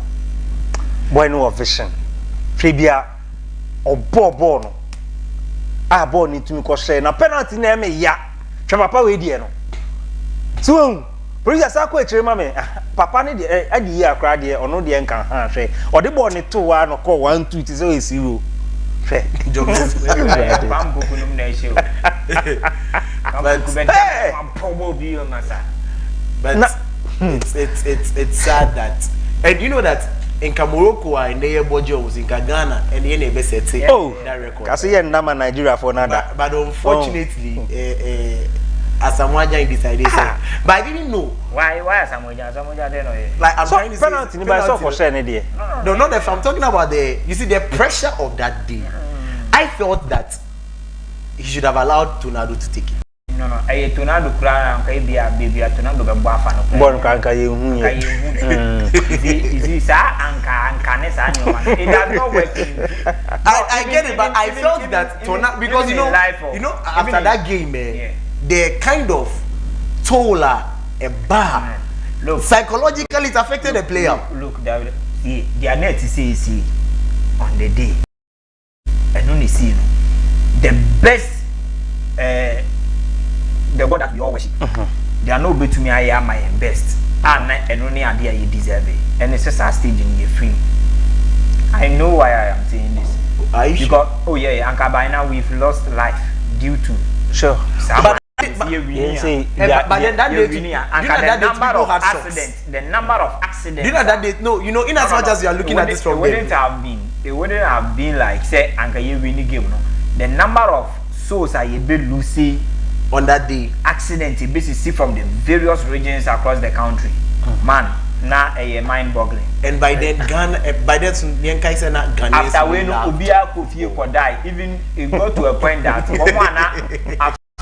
boy no vision Tribia or ball no ah ball need to me ko share na penalty na me ya twa papa we die no so police asako e kire ma me papa ne de adi ya akra de ono de nkan ha hwe o de ball ne to wa no ko 1 2 ti say 0 hwe jogos bambo kunum na issue but it's sad that, and you know that in Morocco in the Bojos in Ghana and the NBC that record. I see number Nigeria for another. But unfortunately, Asamoah decided. But I didn't know why Asamoah didn't know. Like I'm so trying to penalty, say, penalty for sharing idea. No, not that. I'm talking about the pressure of that day. I felt that he should have allowed Tornado to take it. No, I Tornado cry and baby Tornado be boafa no. Born kanka ye hu ye. Is anka nesa anyo man. It does not work. I get it, but I felt that Tornado because you know after that game, they kind of told a bar. Look, psychologically it affected the player. Look, they are net to see on the day. And only see the best the God that you all worship. They are no better to me. I am my best. And only idea you deserve it. And it's just a stage in your free. I know why I am saying this. Are you because oh yeah, and by now we've lost life due to sure. But then that day, the number of accidents. You know that day, no, you know, in as much as you are looking at this from it wouldn't have been like say Anka you winning game, no. The number of souls are able to see on that day accident you basically see from the various regions across the country. Man, now a mind boggling. And by then Ghana by then Yankai said not Ghana. After when Ubia Kofi could die, even it got to a point that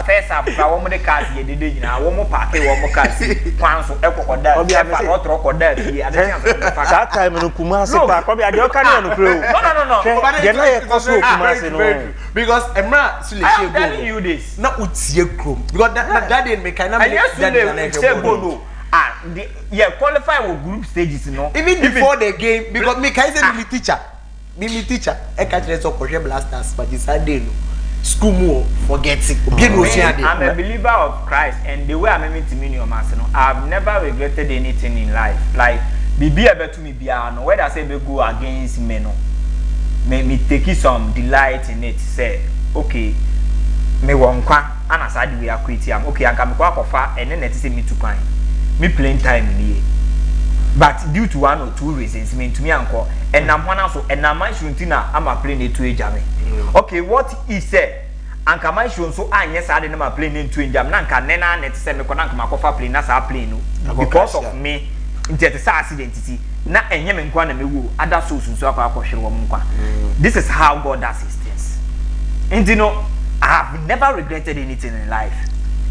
first up one more cars ye did na one more party one more cars kwan so ekokoda e rokoda fi that time no Kumasi pa ko be ade o kan no pro no they na ye koso Kumasi no because Emra Sule I'm telling you this na utie krom because that day me kind of that no yeah qualify with group stages no even before the game because me kai say me teacher e catch the so blasters but this day no school more forget it. I'm a believer of Christ and the way I'm meeting me I've never regretted anything in life. Like be able to me be no whether I say be go against me no. Me take some delight in it. Say okay, me wonkwa and aside we are quitting. Okay, I can go for and then it say me to cry. Me playing time in here. But due to one or two reasons, me to me uncle and I'm one also and now my shuntina I'm a playing it to a jammy. Okay, what he said, and come my show so I yes I didn't play into jam nanka nena net send me konanka makofa play na sa play no because of me into the accident na enye me nkwa na me wo other souls so akwa hwere wo nkwa. This is how God does his things. And you know I have never regretted anything in life.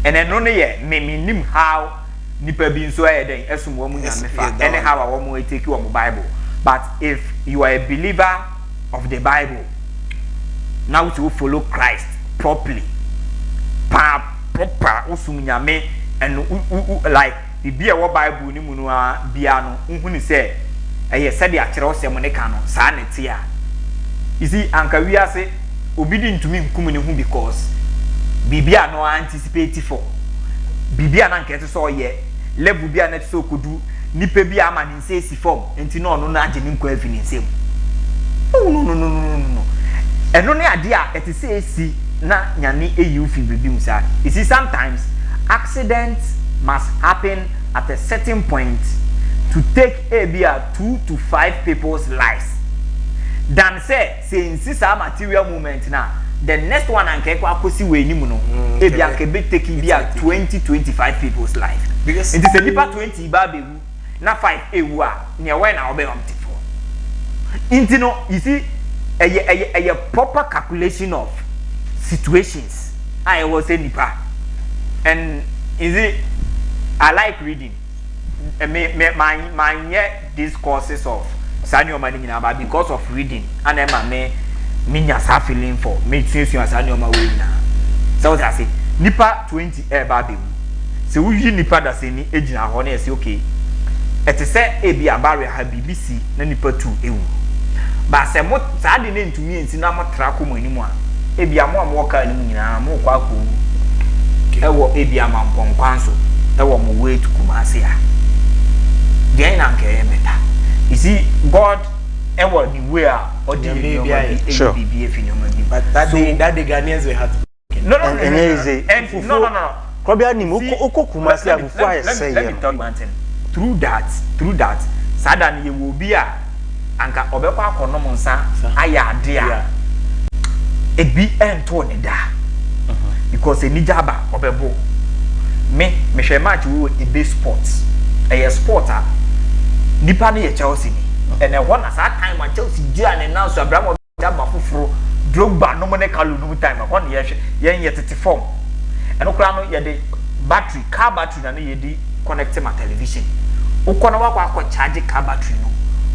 And then no me nim how nipa bi nso ayeden esum wo mu nyame fa anyhow a wo mu take wo Bible. But if you are a believer of the Bible, now to follow Christ properly, proper usumunyame and like the beer what Bible ni munua biano unhuni say eh said ya kire ose mo ne ka no saa ne tia. You see anka wi ase obedient to me nkum ne hu because bibia no anticipate for bibia na nke so ye level bia na so kodu nipa bia ama ne nse si form enti no no na age ne nkwa afi ne nsem. No. And only idea it is say na nyani eyu fi bebi musa. You see sometimes accidents must happen at a certain point to take a 2 to 5 people's lives. Than say insist a material movement now. The next one and keko akosi we ni mu no e bia ke be taking bia 20-25 people's life. Because it is a nipa 20 ba bewu na 5 ewu a ne we na obe omti for. Intino you see a proper calculation of situations. I was a nipa, and is it? I like reading. My these courses of Sanyo Manina, but because of reading, and then me feeling for me since you are Sanyo Mawina. So I say nipa 20 eba be mu se wo yi nipa da se ni ejina ho na ese okay ete se ebi abare ha BBC na nipa 2 ewu ba se mo sa de ne ntumi enti na mo tra ko mo animu a ebi amo amo ka animu nyina mo kwa ko ewo ebi amampon kwanso ewo mo way to Kumasi a dey na nke beta you see God ewo the way a odi sure but that day Ghanaians were hard no Probably ni oko Kumasi abufu aye say let me talk one thing through that sada ni ye bi a anka obekwa akono mo nsa aya ade a ebi ento ne da because enijaba obebo me hwe match wo ebe sports sport a nipa ne ye Chelsea ni and e won as that time at Chelsea dia ne now so Abraham Jaba fufuro Drogba no money kalu no time won ye ye tete form eno kra no ye de battery car battery na ye di connect my television ukona wakwa charge car battery no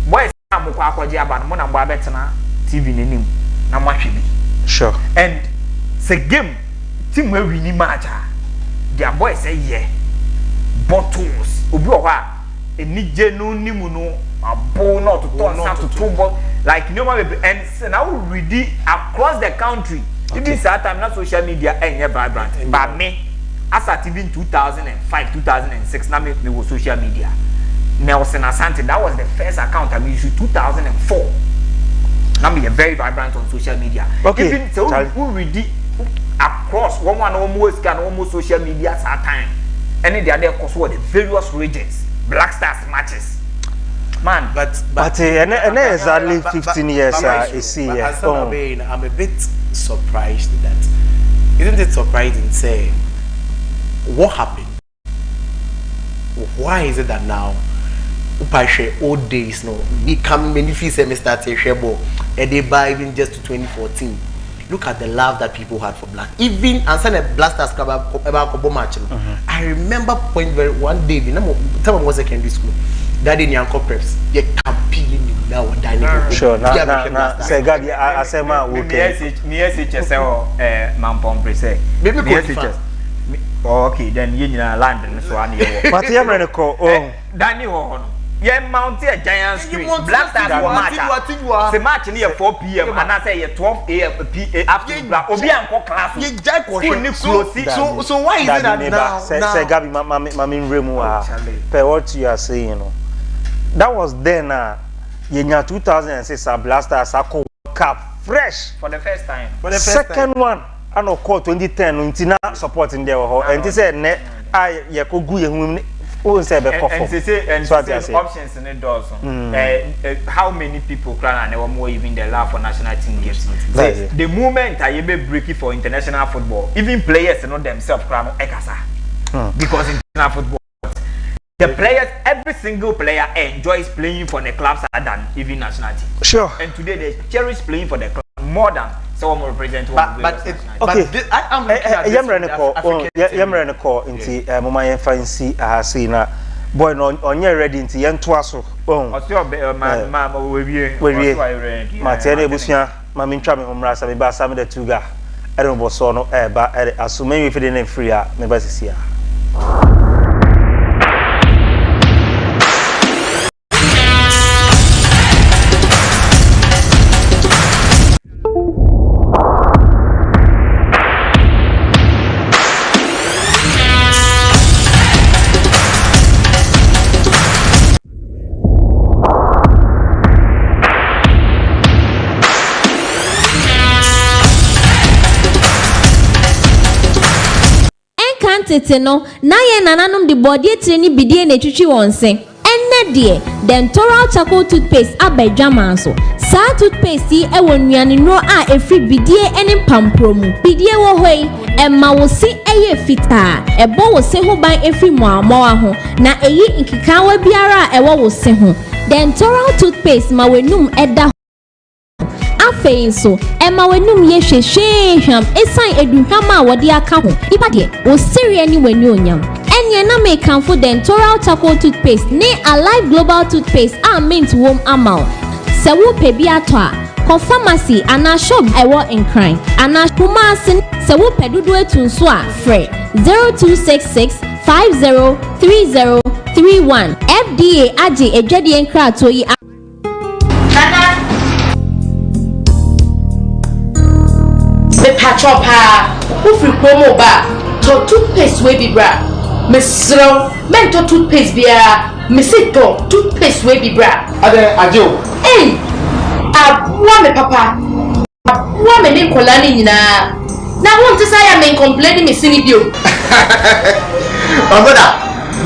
boys am kwa akwaje aba no na mbo abetena TV nenim na mahwe bi sure and say game team we win match their boys say yeah bottles obi o ha enije no nimu no abo not to turn some to two ball like no man and now we read across the country even that time na social media enye vibrant but me as at even 2005 2006 na me was social media Nelson Asante that was the first account I used 2004 now me very vibrant on social media okay. Even so we read across one almost can almost social media at time any the other cause what the various regions Black Stars matches man but exactly 15 years see I'm a bit surprised that isn't it surprising say what happened why is it that now Upashe old days no become many few semester shebo and they buy even just to 2014 look at the love that people had for black even and send a blasters about kobo match I remember one day time I was secondary school that in Yanko Preps you campaigning now dining sure na say gabi asema okay me SHS mampon prese maybe okay then you land so ani wo but you remember ko Danny wo no ye mount a giant screen Black Stars for match the match near 4 p.m. and I say 12 a.m. after black obi anko class so why is it that now say gabi mama nremu per what you are saying you know that was then yenya 2006 Black Stars World Cup fresh for the first time second one and of course 2010 untina supporting there and they said ne ye ko gu ye hu o say be kofo and say options in the doors how many people cry and more even the love for national team games the moment I be break it for international football even players know themselves cry ekasa because international football the players every single player enjoys playing for the clubs than even national team sure and today they cherish playing for the club more than someone represent one okay I'm yamre ko nti mama yen fancy see na boy no onye ready nti yen to aso oso ma we ma tie na ebusia ma me ntwa me homra sa me ba sa me the tuga ere bo so no ba ere aso me we fide na free a me ba sisi a tete no na ye nananom de body tire ni bidie na twitwi wonse enne de dentoral charcoal toothpaste abadwaman so sa toothpaste e wonnuane no a efri bidie ene pampromu bidie wo hoi emma wo si eye fita ebo wo se ho ban efri moamoa ho na eyi nkikawa biara a ewo wo se ho dentoral toothpaste ma wenum eda afei so ema wenum ye hwehwehwam esan eduhwam a wode aka ho ipa de o serie ni wani onyam enye na me kanfo dentoral charcoal toothpaste ne alive global toothpaste a mint wom amal se wo pe bi ato a kɔ pharmacy ana shop ɛwɔ nkran ana kumasi sɛ wo pɛ dodo etu nso a frɛ 0266 503031 FDA agye edwadie nkrato yi Nana me patropa ufri promo ba to toothpaste we bi bra me sro men to toothpaste bia me sit to toothpaste we bi bra ade ajo eh abua me papa abua me ne kola ni nyina na won ti say me complain me sini bio my brother,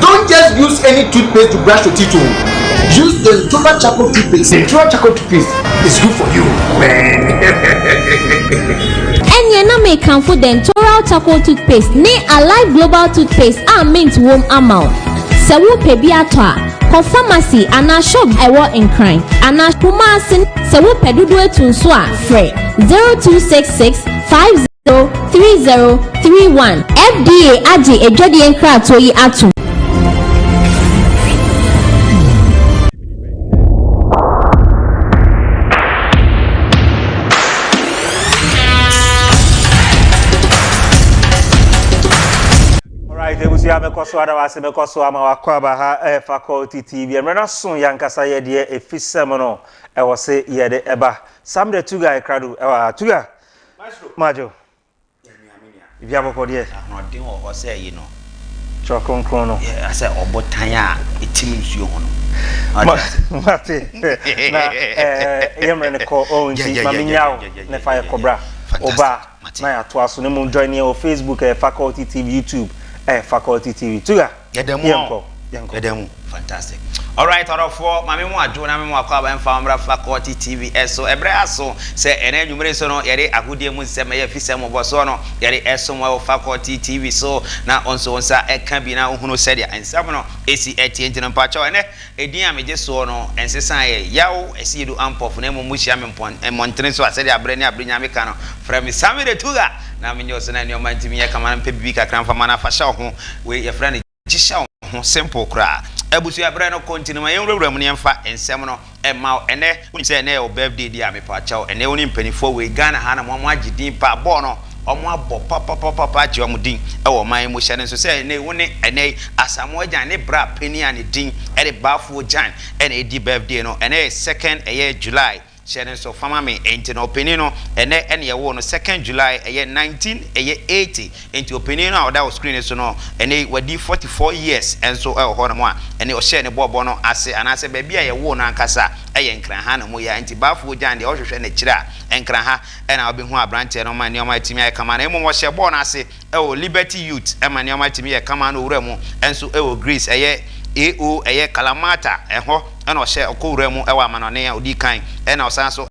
don't just use any toothpaste to brush your teeth. Use the Total Charcoal toothpaste. The Total Charcoal toothpaste is good for you, man. Enye na me kanfo dental charcoal toothpaste ne Alive Global toothpaste a mint wom amount. Se wo pe bi ato a, ko pharmacy ana shop ewo nkran. Ana kumasi se wo pe dodo etu nso a frɛ 0266 503031 FDA agye edwadie nkrato yi ato. Ebusia mekoso ada wase mekoso ama wakwaba ha faculty TV emrena son yankasa ye de efisem no e wo se ye de eba samde tuga ekrado ewa tuga majo bia boko de ahoden wo se yi no chokonkron no ase obotan a etim nsuo ho no mate na yemrene ko onti maminyao ne fire cobra oba na ya to aso ne mo join here on Facebook faculty TV YouTube faculty TV tuga yedemu fantastic. All right, for mami mo adwo na memo akwa ba faculty TV eso ebre aso se ene nwumere so no yere agodie mu nsem ye fisem bo so no yere eso mo faculty TV so na onso onsa eka bi na ohunu sedia ensam no esi etienti no pacho ene edin ameje so no ensesan ye yawo esi edu ampof na mo muhia me montre so asedia abre ne abre nyame ka no fra mi sami de tuga na menyo so na ne o mantimi ye kama na pebi ka kran fa mana fa sha ho we ye fra ne jisha simple kra ebusu abra no continue ma yenwuram ne yemfa ensem no emma ene uni se ene o birthday dia me pa chaw ene uni mpanifo we Ghana ha na mo agidin pa bo no omo abo papa chi omo din e wo man mo hye ne so se ene uni ene asamo agyan ne bra pani ane din e de bafo jan ene edi birthday no ene 2nd July sharing so fama me enti no opinion no ene ye wo no 2nd July 1980 enti opinion no that screen so no ene wadi 44 years enso e ho no mo a ene o share ne bobo no ase anase ba bia ye wo no ankasa eye nkran ha na mo ya enti bafo jan de o hwehwe na kira nkran ha ena obehu abrante no ma ne o ma timi ya kama na emo mo hye bo no ase e o Liberty Youth e ma ne o ma timi ya kama no wura mu enso e o Greece eye EO eye Kalamata eho ena o hye okowura mu e wa manone ya odi kan ena o san so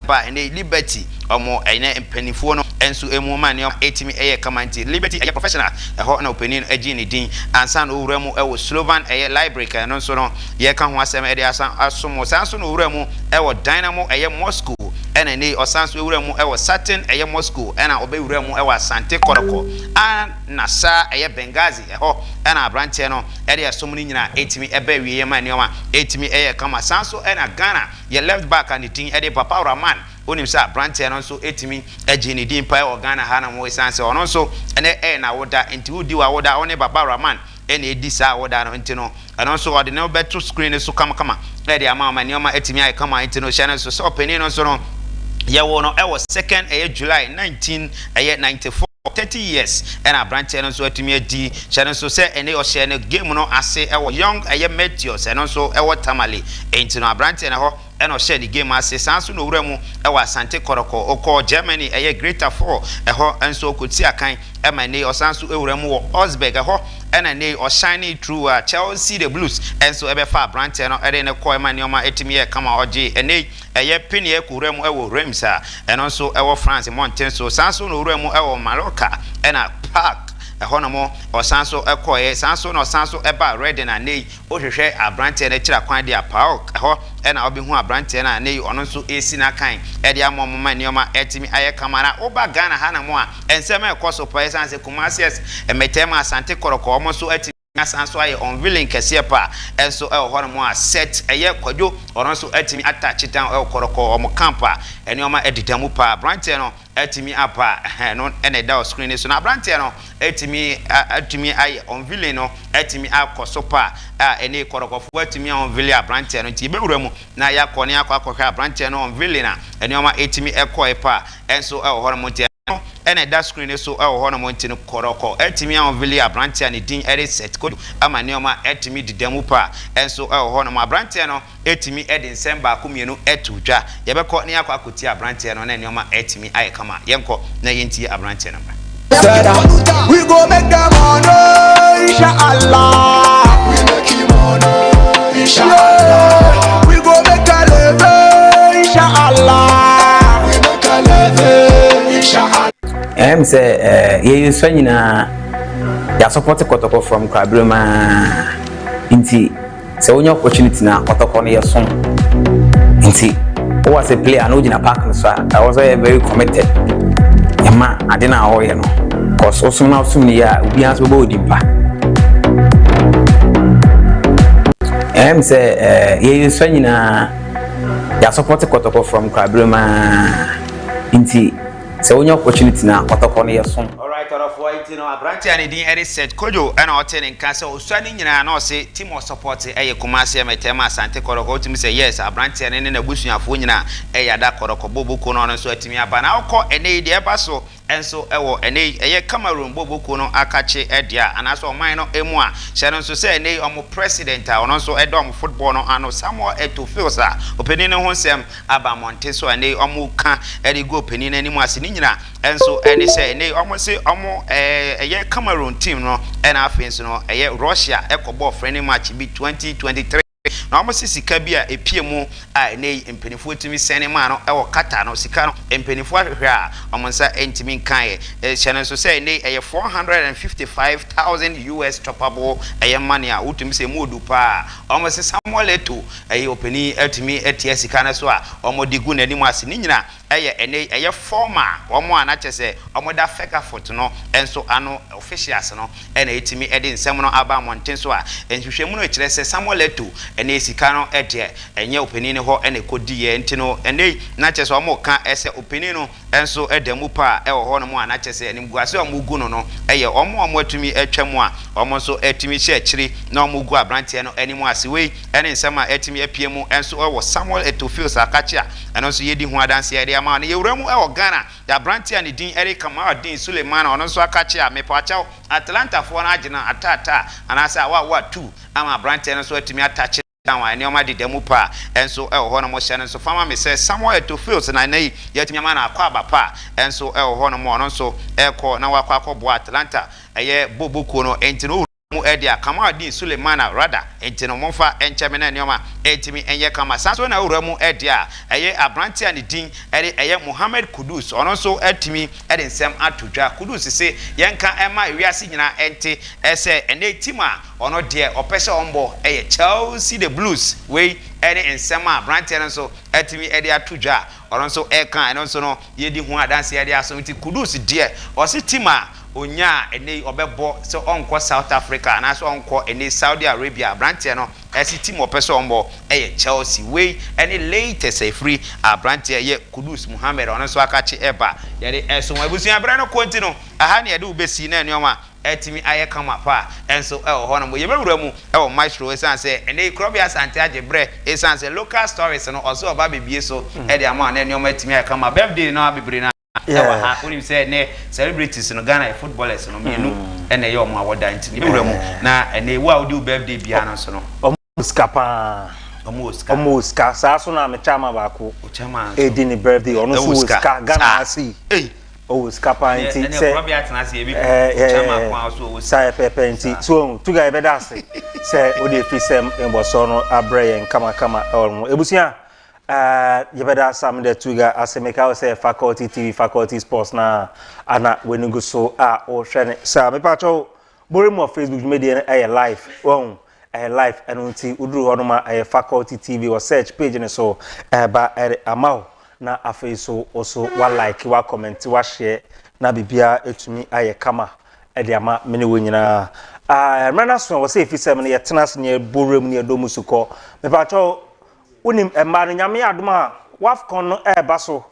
ba ene Liberty omo ene mpanifo no enso emu ma ne etimi eye kamanti Liberty eye professional eho na opening agi ne din ansa no owura mu e wo Slovan eye library kan no so no ye ka ho asem e de asomo san so no owura mu e wo Dynamo eye Moscow ena ne osanso ewura mu e wo Saturn eye Moscow ena obewura mu e wo Asante Koroko na sa eye Benghazi eho ena abrante no e de asom ni nyina etimi ebe wiye ma neoma etimi eye kama sanso ena Ghana ye left back and tin e de Papa Rahman onim sa abrante no so etimi agi ni din pa e Ghana ha na mo sanse ono so ene na woda enti wudi wa woda one Papa Rahman ene edi sa woda no enti no eno so ode no better screen so kama e de ama neoma etimi eye kama enti no channel so opening no so no ye wo no e was 2nd July 1994 30 years and a branch and so atimi adi channel so say ene o share no game no ase e wo young Meteors and also e wo Tamale enti no branch and ho e no share the game ase sanso no wura mu e wo Asante Koroko oko Germany e Greater 4 e ho enso okoti akan e ma ne o sanso e wura mu wo Osberg e ho ena ne o shiny through Chelsea the Blues enso e be fa branch no e de ne ko e ma ne o ma etimi e kama oje ene eye pini e kuwura mu e wo Reims a eno so e wo France Mountain so sanso no wura mu e wo Mallorca ena Park eho mo osanso ekoye sanso no sanso eba red na nei ohwehwe abrante na kira kwan dia Park eho ena obehu abrante na nei ono so esi na kan e dia momma nioma etimi aye kamara oba Ghana ha na mo a ensema ekoso po esanse Kumasi emetema Asante Koroko omo so etimi asanso aye unveiling kese pa enso e ho no a set eye kwadwo ono so atimi attach down e koroko omo campa ene oma edidamu pa branch no atimi apa no ene da screen so na branch no atimi aye unveiling no atimi akoso pa ene koroko fo atimi unveiling branch no ti bewura mu na ya kone akwa branch no unveiling na ene oma atimi ekoi pa enso e ho no ene da screen so e ho no montino koroko etimi anvili abrantia ne din ere set code ama ne oma etimi didamu pa enso e ho no abrantia no etimi edin ba kumienu etudwa ye beko ne akoti abrantia no na ne oma etimi ayekama yenko na yenti abrantia no we go make them honor inshallah we make him honor inshallah we go make a live inshallah we make a live inshallah say you swanyina ya support Kotoko from Kwabrema inti say only opportunity na Kotoko na yeson inti who was a player no jina park so I was very committed ema ade na ho ye no cause osum na osum ni ya obi anso bo odimpa say you swanyina ya support Kotoko from Kwabrema inti so only opportunity na Kotoko na yeson. Alright, for it no abranti ani din ere set kojo ana hotel nka se osani nyina na o se team of support Kumasi emetema Asante Koroko otimi say yes abranti ani na busuafo nyina da Koroko bobuko no so atimi aba na okọ ene de eba so enso ewo ene Cameroon bobuko no akache edia anaso oman no emu a hye no so say ene omo president a ono so edom football no ano Samuel Eto'o sa openi ne ho nsem aba monte so ene omo ka go openi ne nimu ase ni nyina enso ene say ene omo se omo Cameroon team no and afenso no Russia ekobo friendly match bi 2023 na omo se sika bi a epiemu a ne empenifo timi sene ma no ewo kata no sika no empenifo ahwehwe a omo nsa entimi kan channel so say ne 455,000 US topable money a utumi se modu pa omo se Samuel Eto'o openi etimi etie sika na so a omo digu na nimu ase ni nyina eye former omo anache se omo da feka foot no enso ano officials no ena etimi ede nsem no aba monten so a enhwehwemu no ekire se Samuel Eto'o ene sika no ede enye openi ne ho ene kodi ye ntino ene na che se omo ka ese openi no enso edemu pa e ho no mo anache se enim guase omo gu no omo atumi atwam a omo so etimi hye akiri na omo gu abrantie no enimu ase wei ene nsem a etimi apiemu enso wo Samuel Eto'o feels akache a eno so yedi ho adanse ade ama no yewuramu e Ghana ya brantia ni din ere kama din Suleiman ono so akache a mepacha Atlanta fo na agina atata anasa wa 2 ama brantia no so atimi atache down ene oma didemu pa enso e ho no mo hye no so fama me say Samuel Eto'o feels na nay yatimi ama na akwa abapa enso e ho no mo ono so e ko na wakwa akọbo Atlanta bobuko no entino mu edia kama din Suleimana rather entino monfa encheme na neoma etimi enye kama sanso na uramu edia abrantia ni din Mohammed Kudus ono so etimi nsem atodwa Kudus se yenka ema ewiase nyina ente ese ene tima ono de opese ombo Chelsea the Blues we nsem abrantia so etimi atodwa ono so eka eno so no yedi hu adanse aso nti Kudus de osi tima onya ene obebo so onko South Africa na so onko ene Saudi Arabia brantie no esi team opeso ombo Chelsea we ene latest free brantie Kudus Muhammad ono so akachi eba yade eso wabusia bra no konti no aha ne yade ubesi na enoma etimi aye kama pa enso ho no ye bewura mu Maestro esanse ene Krobia Asante ajebre esanse local stories no oso oba bebie so de ama na enoma etimi aye kama birthday na abebre na yeah we say ne celebrities no Ghana footballers no mienu ene ye omo awoda ntini bewura mu na ene wo a do birthday bia no so no almost ska so na me chama ba ko chama edi ni birthday ono so ska Ghana asi skapa nti se Krobia Asante ebi chama kwa so sai pepe nti so tu ga be dase se odi fisem emboso no abrayen kama ebusia yebeda sam de tuga asemeka say faculty TV faculty sports na ana wenugo so o hwene sa me pa cho borimo Facebook media live live anunti uduru honoma faculty TV or search page ne so ba amao na afi so also wa like wa comment wa share na bibia etumi kama ama mene wo nyina Rana so was say fisem na yetenas ne borem ne domu suko me pa cho unim emma nyame adoma wafcon no baso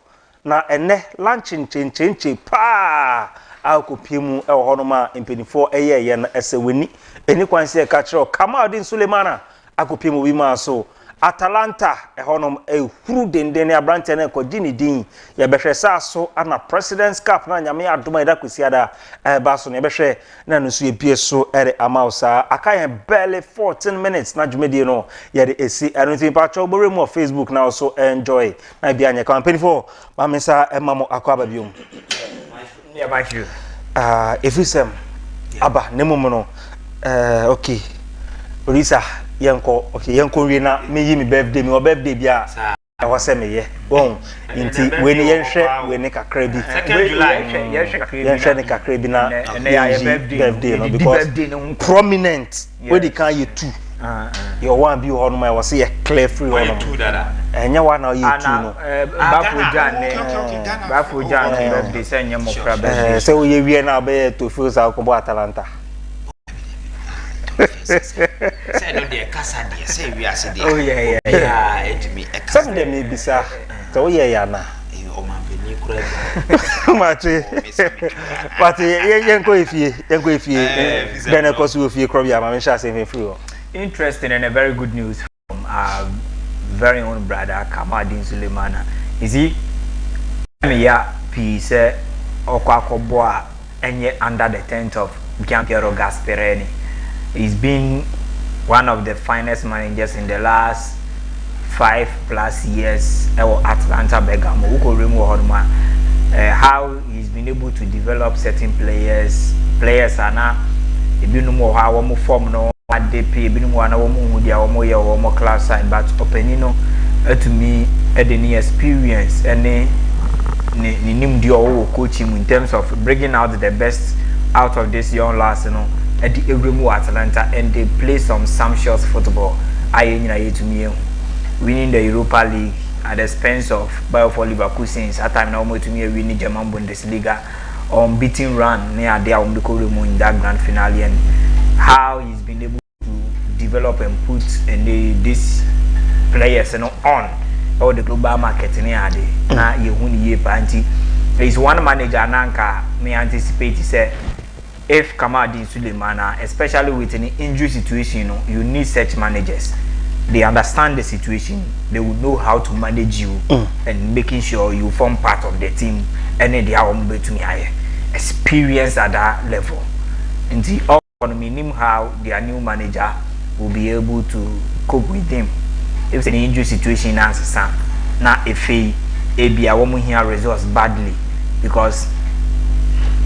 na ene launching chenche pa akopiemu e wo hono ma impenifo ye na eseweni eni kwanse e ka kiro Kamadin Sulemana akopiemu wi ma so Atalanta honom huru denden abrante na ko gini din ye behwe sa so ana President's Cup na nyame adoma ida kwesiada baso ne behwe na no so ebie so ere amausa akaye barely 14 minutes na dwumedie no ye de esi anything pa cho boremu on Facebook na also enjoy na bia nya campaign for mamesa emamo akwaba biom yeah Maestro efisem aba nemumu no okay Orisa yanko okay yanko wi na meyi mi birthday mi o birthday bia e wo se meye won nti we ni yenhwe we ni kakra bi 2nd July yenhwe ni kakra bi na birthday no because prominent we di kan ye two your one bi ho no ma wo se ye clear free ho no enya wa na ye two no Bafo Jan birthday se nya mo pra birthday se wo ye wie na be to feel sa ko bo Atalanta say no dey kasa dey say we are say dey oh yeah it me some dem me bisa so yeah ya na o ma be ni kura mate but yenko efie then cause we efie crop ya ma me sha say free. Interesting and a very good news from our very own brother Kamadin Sulemana. Is he ya piece okwakoboa enye under the tent of Gianpiero Gasperini. He's been one of the finest managers in the last 5+ years at Atlanta Bergamo. How he's been able to develop certain players are now how form no ADP class sign, but Openino to me any experience any coaching in terms of bringing out the best out of this young lads, at the Evremu Atlanta, and they play some sumptuous football. To me, winning the Europa League at the expense of Bayer for Leverkusen. At time now, to me, winning German Bundesliga, unbeaten run near there in that grand finale, and how he's been able to develop and put these players on all the global market near there. Now you is one manager Nanka may anticipate say. If Kamadin Sulemana, especially with any injury situation, you need such managers. They understand the situation. They will know how to manage you and making sure you form part of the team. And they are to me experience at that level. And the economy how their new manager will be able to cope with them. If any injury situation answer, now if a woman here results badly because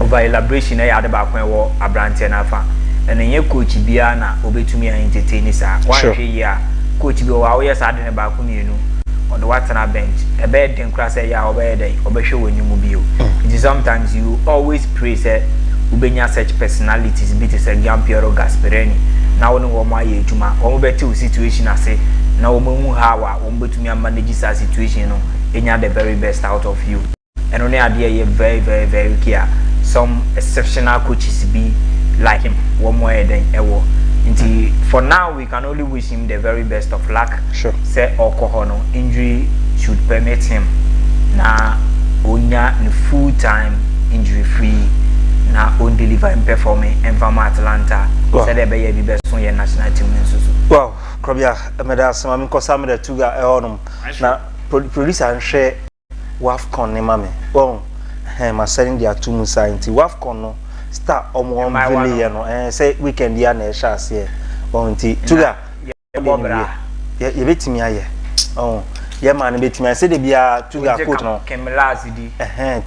over elaboration I had about when war a branch and alpha and then your coach Biana obetumi entertain sa 1 year coach be wa yes add about on the Watana bench a bed then class ya obey show when you move. It is sometimes you always praise ubenya such personalities bit is a Gianpiero Gasperini now no one year juma or better situation I say now how betumi manage that situation enya the very best out of you and only idea you very care. Some exceptional coaches be like him one more than ever. For now, we can only wish him the very best of luck. Sure. Say no injury should permit him. Now, onya full-time injury free. Now, on delivering performing and from Atlanta. Say they be the best on your national team. Wow, Krobia, Medas, I'm Kosam the Tuga Eonum. Now, producer and share Wafcon Mame. Well. My sending their two musainti Wafcon no start on village no say weekend ya na chance here onti tuga ye betimi aye ye man betimi say de bia tuga coach no Kemlazi di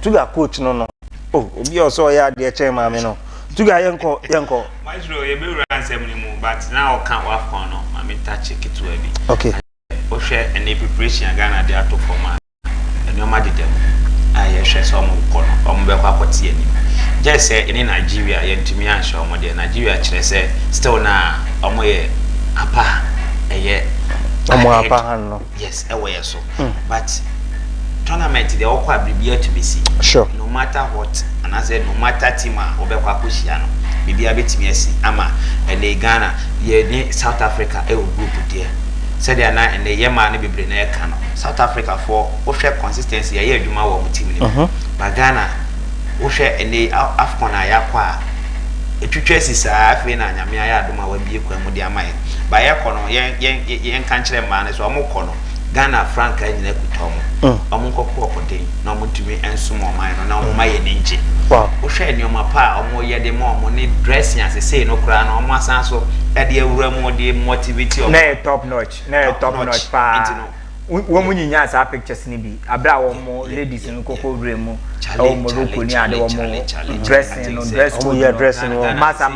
tuga coach no obi also ya de chairman me no tuga yenko Maestro ye be ansem ni mu but now can Wafcon no I mean touch it to any okay o share any preparation Ghana dey to format and no matter them I share some quality any. Just say in Nigeria, yentimi ansho mo de Nigeria chire say still na omo ye apa eye omo apa han no. Yes, e so. But tournament they okwa bibia to be see. Sure. No matter what, and I said no matter team obekwa koshia no. bibia betimi asi ama ene Ghana ye ni South Africa e group there said they na ene ye ma ne bebre na e ka no South Africa for wo hwe consistency ye adwuma wo team ni ba Ghana wo hwe ene Afcon ayakwa etwetwe sisa afi na nyame aya adoma wa bie kwa mu de amaye ba ye kono yen kan kire ma ne so omo kono Ghana frank anyina kutomo omo nkoko okoden na omo tumi ensumo man no na omo maye ninje wo hwe ni omo pa omo ye de mo omo ni dressing asese no kra na omo asan so e de ewura mo de motivate omo na top notch pa wo mu nyinya sa pictures ni bi abra wo mo ladies no koko wure mu o Morocco ni ade wo mo dressing no dress code yeah dressing wo masa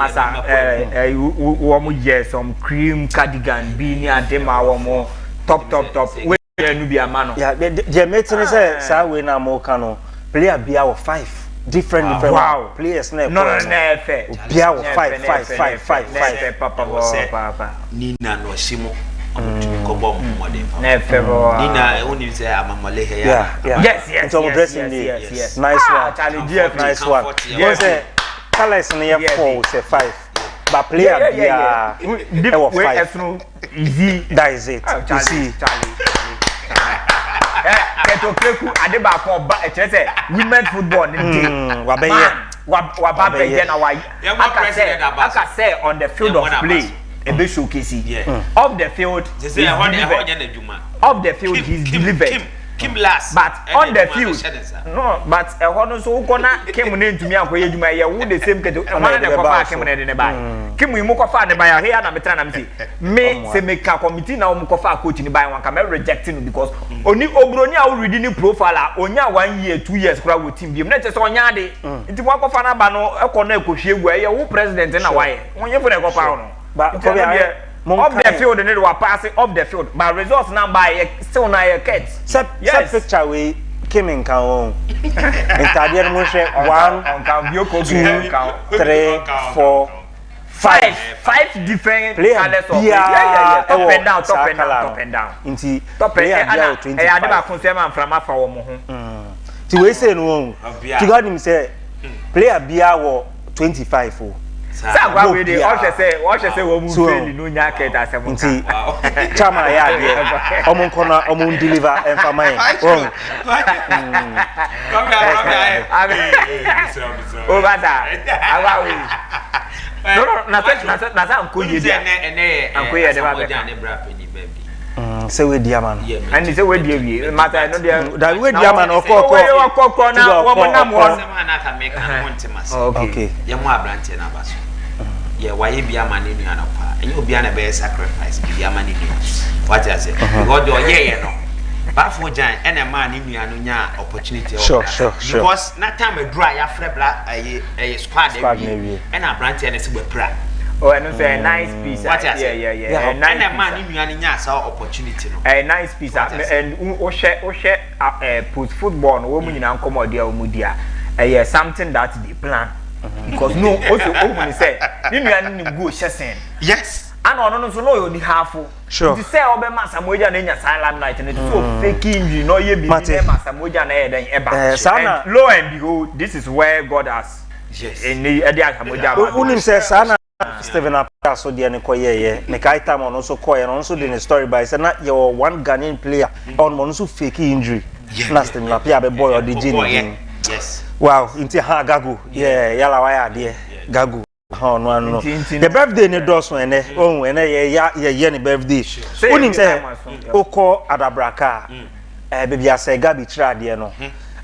wo mo yes some cream cardigan bi ni ade ma wo mo top we nu bi ama no yeah the meeting say sa we na mo ka no player bia wo 5 different players na no fe bia wo 5 papa ni na no shimo Kobo modern. Never. Nina only say amamole here. Yes. So dressing yes. Nice one. Nice one. You say colors in here 4 say 5. But player yeah. They were 5. Easy. That is it. You see. Keto Keku adeba ko ba say women football ni day. Wa be here na why. Aka say on the field of play. Ebe showcase off the field off the field he's delivered Kim last but on the field no but e hono so ukona Kim na ntumi akoye djuma ye wo the same keto e wana de kofa Kim na de ne ba Kim yi mu kofa ne ba ya he ya na metra na mti me se me ka committee na wo mu kofa coach ni ba wan ka me reject no because oni obroni a wo read ni profile a onya 1 year 2 years kura wo team bi me na che so onya de nti mo kofa na ba no e kono ekohwe egu ye wo president na waye wonye fo na kofa no but off the field and it was passing off the field but results now by still na your kids yes picture we came in can entire mo hwe 1 2 3 4 5 different colors of up and down inti top and I dey ba concern am from afa wo mo ho ti we say no ti god him say player bia wo 25 o Sagwa we dey what say wo mu fail no nya ket asem nti chama ya de omo nkona omo deliver information oh o bada agwa we no na sa nko ye dia anko ye de ba be say we dia man and say we dia wi matter no dia da we dia man okoko na wo mo na mo na ka make an montimas okay ye mo abrante na baso ye waye bia mane nua no pa enye obi na be sacrifice bia mane nua what I say because the ye no ba fo jan ene ma ne nua no nya opportunity sure because na time dry ya frebla squad e na abrante na se gbapra oh and it's a nice piece yeah ene ma ne nua no nya sa opportunity no a nice piece and o share post football no wo mu nyina nkomo dia o mu dia something that they plan because no also when say you need go chasing yes and no so no you ni half sure you say obe masamoja na nya silent night and so fake injury no ye bi masamoja na e den eba and lo and behold this is where God has yes any e dey asamoja unim say sana Steven Apia so dia ne koyeye ne kai time on so koye no so dey the story by say na your one Ghanaian player on mo so fake injury na Steven Apia be boy or the gene yes wow inti ha gagu yala waya de gagu ha no the birthday ne do so ene ohun ene ye ne birthday unim say oko adabraka baby asa gabi tira de no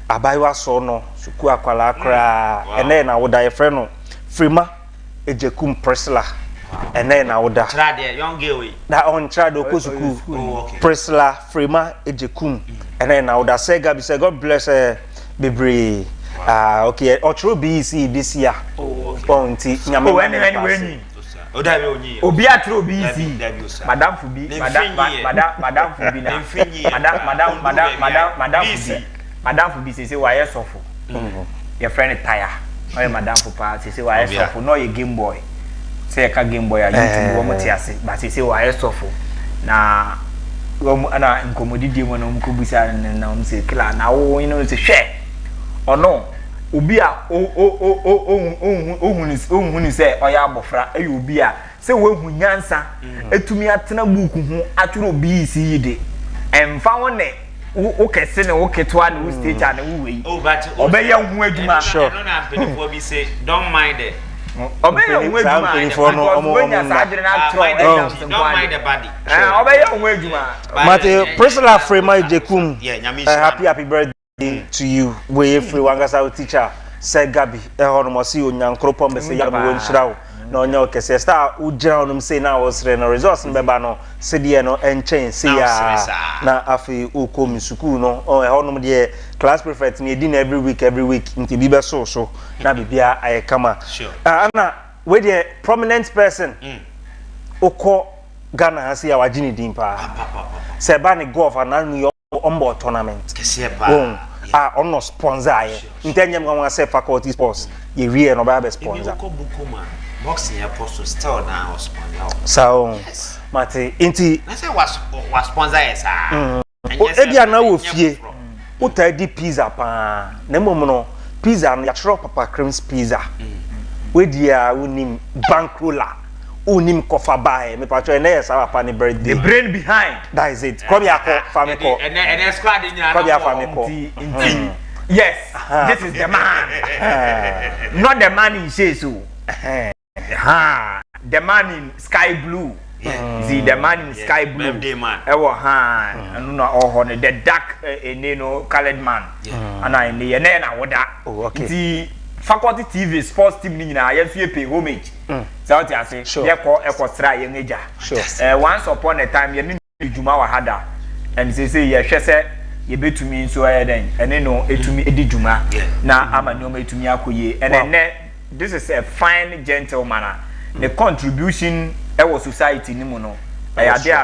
abaiwa so no suku akwala akra ene na woda ye frɛ no frima ejekum Priscilla ene na woda tira de young girl we da on tira do ko suku Priscilla frima ejekum ene na woda say gabi say God bless bebre okay otro BC this year on ti nyame when o da be onyi obi atro BC madam fubi madam fubi na madam fubi say why sofo your friend tire no madam fupa say why sofo no your game boy say ka game boy YouTube wo moti ase but say why sofo na wo ana nkomodidi mo no mkobusa na mo say kila na wo you know say share or no obi a ohun say oya abofra e obi a say we hu nyansa etumi atena book hu atworo obi isi yide emfa wone wo kese ne wo ketwa ne wo stage and wo wei obeya hu adwuma no na penifo bi say don't mind it obeya hu adwuma penifo no omo don't mind the body obeya hu adwuma Mate Priscilla Frema Jekum happy birthday to you we free wangasa teacher say Gabi honomosi onyankropo mbese ya bo nshirawo na onya okese star ujira onum say na was re no resource nbeba no se de no enchen say ya na afi ukomi school no honum de class prefect ni edin every week nti bi be so na bibia ayekama ana we the prominent person okọ Ghana hasi ya wajini dimpa se ba ni golf ananu yo ombo tournament kese ba ono sponsor aye ntanyem kwa say faculty sports ye wie no ba be sponsor boxing ya post still now sponsor so mate inti na say was sponsor yes ebia na wo fie utadi pizza pa na mom no pizza no ya chro papa creams pizza we dia unim bankroller unim kofa bae me pacho na yes papa ni birthday the brain behind that is it come here family call and squad in come here family call yes this is the man not the man in Shesu the man in sky blue the man in sky blue birthday man ewo anu na oho ne the dark colored man ana ne na woda the faculty TV sports team ni nyina ya fie pay homage so what you say ye ko ekosra ye ngeja once upon a time ye ni djuma wa hada and say ye hwese ye betumi nso den ene no etumi edi djuma na amani o metumi akoye ene this is a fine gentleman the contribution our society ni mo no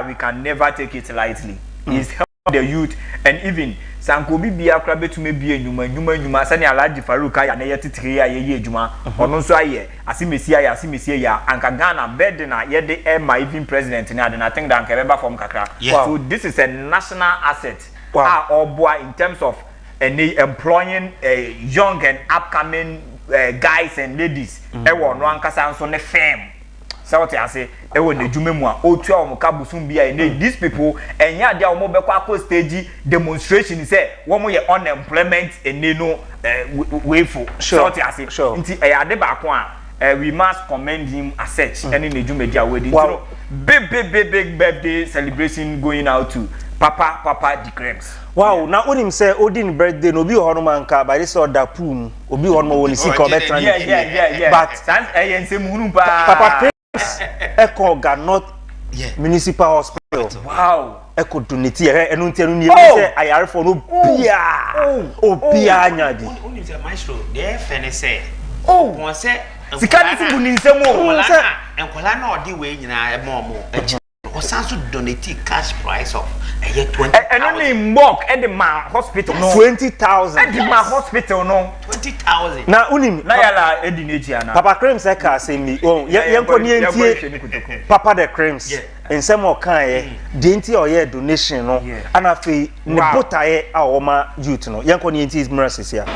we can never take it lightly. He's helped the youth and even sanko bibia kra betumi bia nyuma sani Alhaji Faruka ya na yetitire ya ye adwuma ono nso aye asimesi ya anka Ghana bed na ye de even president na I think that can from kakra. So this is a national asset oboa in terms of employing young and upcoming guys and ladies ewo no ankasa nso ne firm so what I say ewo na dwuma mu a otu a omuka busum bia these people enya dia omo be kwa stage demonstration say wo ye unemployment no way for so what I say nti ade ba ko a we must commend him as such any na dwuma dia we so big birthday celebration going out to Papa the Creams. Wow, now onim say Odin birthday no bi hono manka by this order poom obi hono woni sika obetra yeah but sans ensem hunu pa Papa Creams eko Ghana Municipal Hospital. Wow, eko donate enu nti enu ni say ayare for no bia obia nyadi onim say Maestro dey fene say won say sika ni fu ni nsem o enkola na odi we nyina e mo Osanso donate cash price of 20,000. And only mock at the ma hospital no 20,000. At the ma hospital no 20,000. Na unim na yala edineti ana. Papa Creams e ka say me yenko ni entie Papa the Creams ensem o kan ye de entie o ye donation no ana fe ne botaye a o ma youth no yenko ni entie is mercies here.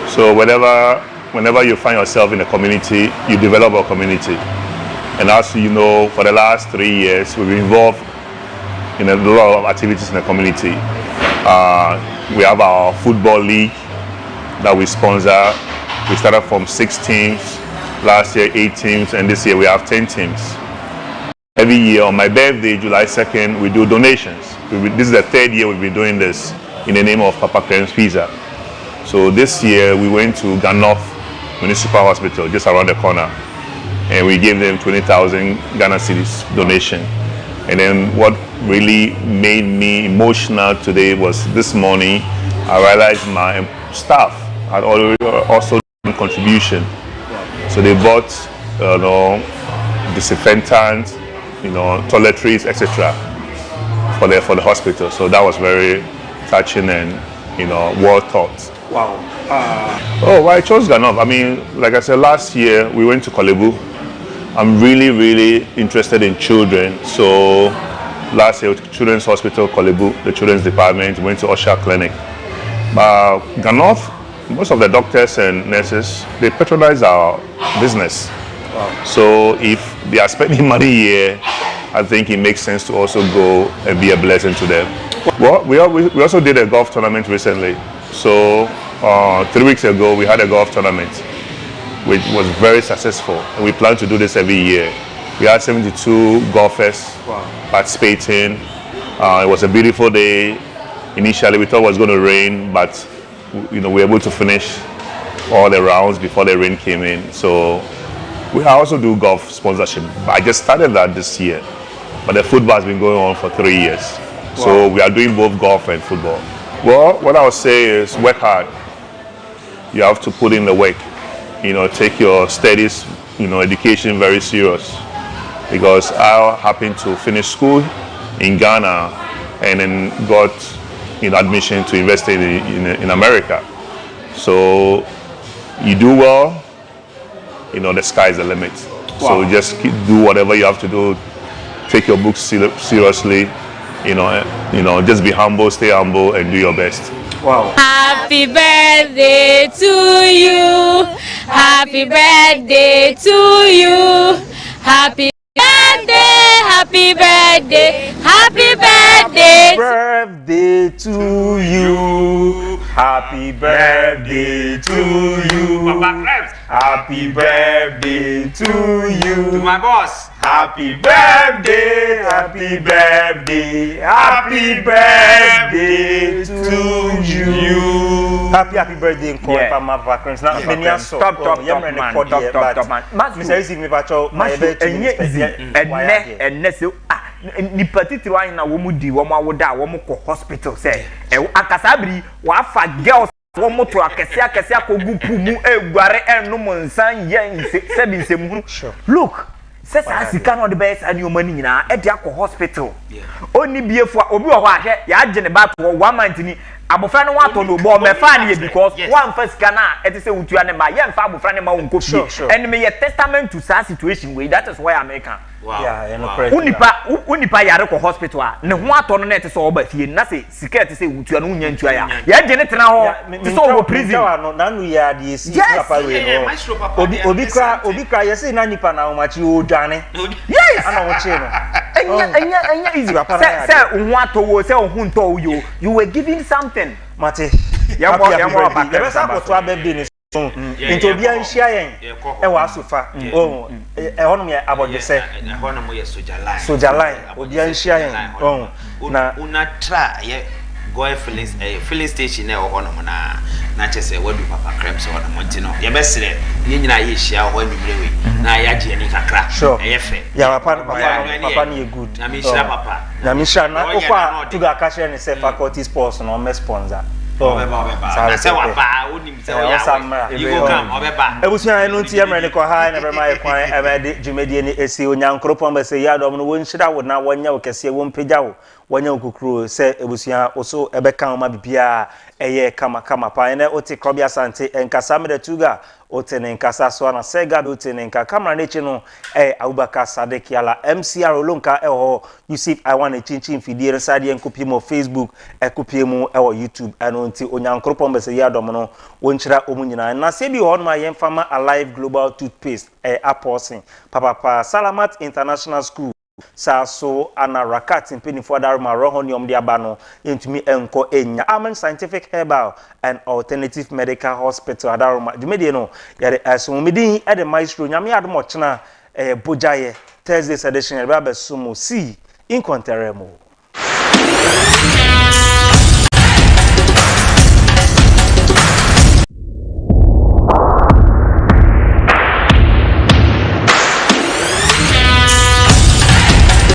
So whenever you find yourself in a community, you develop a community. And as you know, for the last 3 years, we've been involved in a lot of activities in the community. We have our football league that we sponsor. We started from 6 teams, last year 8 teams, and this year we have 10 teams. Every year on my birthday, July 2nd, we do donations. This is the 3rd year we've been doing this in the name of Papa Creams Pizza. So this year we went to Ghana Municipal Hospital, just around the corner. And we gave them 20,000 Ghana cedis donation. And then what really made me emotional today was this morning I realized my staff had also done contribution. So they bought disinfectants, toiletries, etc. for the hospital. So that was very touching and well thought. Wow. Well, I chose Ghana. I mean, like I said, last year we went to Kolebu. I'm really interested in children. So last year, Children's Hospital, Kolebu, the children's department, went to Osha Clinic. Ghana most of the doctors and nurses, they patronize our business. Wow. So if they are spending money here, I think it makes sense to also go and be a blessing to them. Well, we also did a golf tournament recently. So 3 weeks ago, we had a golf tournament, which was very successful. And we plan to do this every year. We had 72 golfers participating. It was a beautiful day. Initially, we thought it was going to rain, but we were able to finish all the rounds before the rain came in. So we also do golf sponsorship. I just started that this year, but the football has been going on for 3 years. Wow. So we are doing both golf and football. Well, what I would say is work hard. You have to put in the work. Take your studies, education very serious. Because I happened to finish school in Ghana and then got admission to invest in America. So you do well, the sky is the limit. Wow. So just do whatever you have to do. Take your books seriously. Just be humble, stay humble, and do your best. Wow. Happy birthday to you. Happy birthday to you. Happy birthday, happy birthday, happy birthday. Birthday to you. Happy birthday to you. Happy birthday to you. To my boss. Happy birthday, happy birthday, happy birthday to you. Happy birthday, yeah. My vacancies. Now, many are so top man. Mr. Easy, me bacho. Nipa titiri anyi na womu di womu awoda womu ko hospital say akasabri wa fa girls womu to akese akogu pumu eguare enum nsan yen sebisem look say sika no the best and your money na e dia ko hospital oni biefo obi wo ahwe ya age ne ba to 1 month ni abofra no wato no bo me fa ne because one first sika na e te say utua ne ma ye mfa abofra ne ma wonko fie and me ye testament to that situation way that is why American. Wow. Yeah, unipa yare ko hospital a ne ho ato no na ete so oba fie na se sika ete se wutua no nya ntua ya je ne tena ho te so wo prison no na nu ya de si papa we no obi kra ye se na nipa na omachi o dwane yes ana wo che no enya easy papa na se ho ato wo se ho nto wo you were giving something mate ya mo ba ya be sa ko to birthday ni into bia nhia yen e wa asofa honom ye abodese honom ye soja line obia nhia yen na una tra ye go filling station e honom na chese wadu papa creams honom ntino ye besere ye nyina ye hia ho anwurewe na ya je ni kakra ye fe ya papa ni good na me shira papa na me shira na okwa tuga ka share ni se faculty sports no me sponsor na se wa ba onim se o ya you go come obeba ebusuan enu nti emre ne ko ha na brema ekwan emede jumedie ni esi onyankropon be se ya dom no wonhyira wo na wonya wo kese wo mpegya wo wonya okukuru se ebusuan oso ebeka ma bibia eye kama pa ene oti krobia sante enkasa me de tuga otene nkasa so na sega be otene nka camera ne chi no Abubakar Sadek yala MCR olonka ho Yusuf I want a chinchin fidie resade enkopi mo Facebook ekopie mu YouTube eno nti onyankropon be se ya dom no wonkyira omunyina na se bi ho no ma yemfama Alive Global Toothpaste aposing papa Salamat International School so anarakat impeni daruma rohonium de abano intumi enko enya Amen Scientific Herbal and Alternative Medical Hospital adaruma jumedie no yare asumidin e de Maestro nyame adomo chena bojaye Thursday edition e ba besumo see in conteremo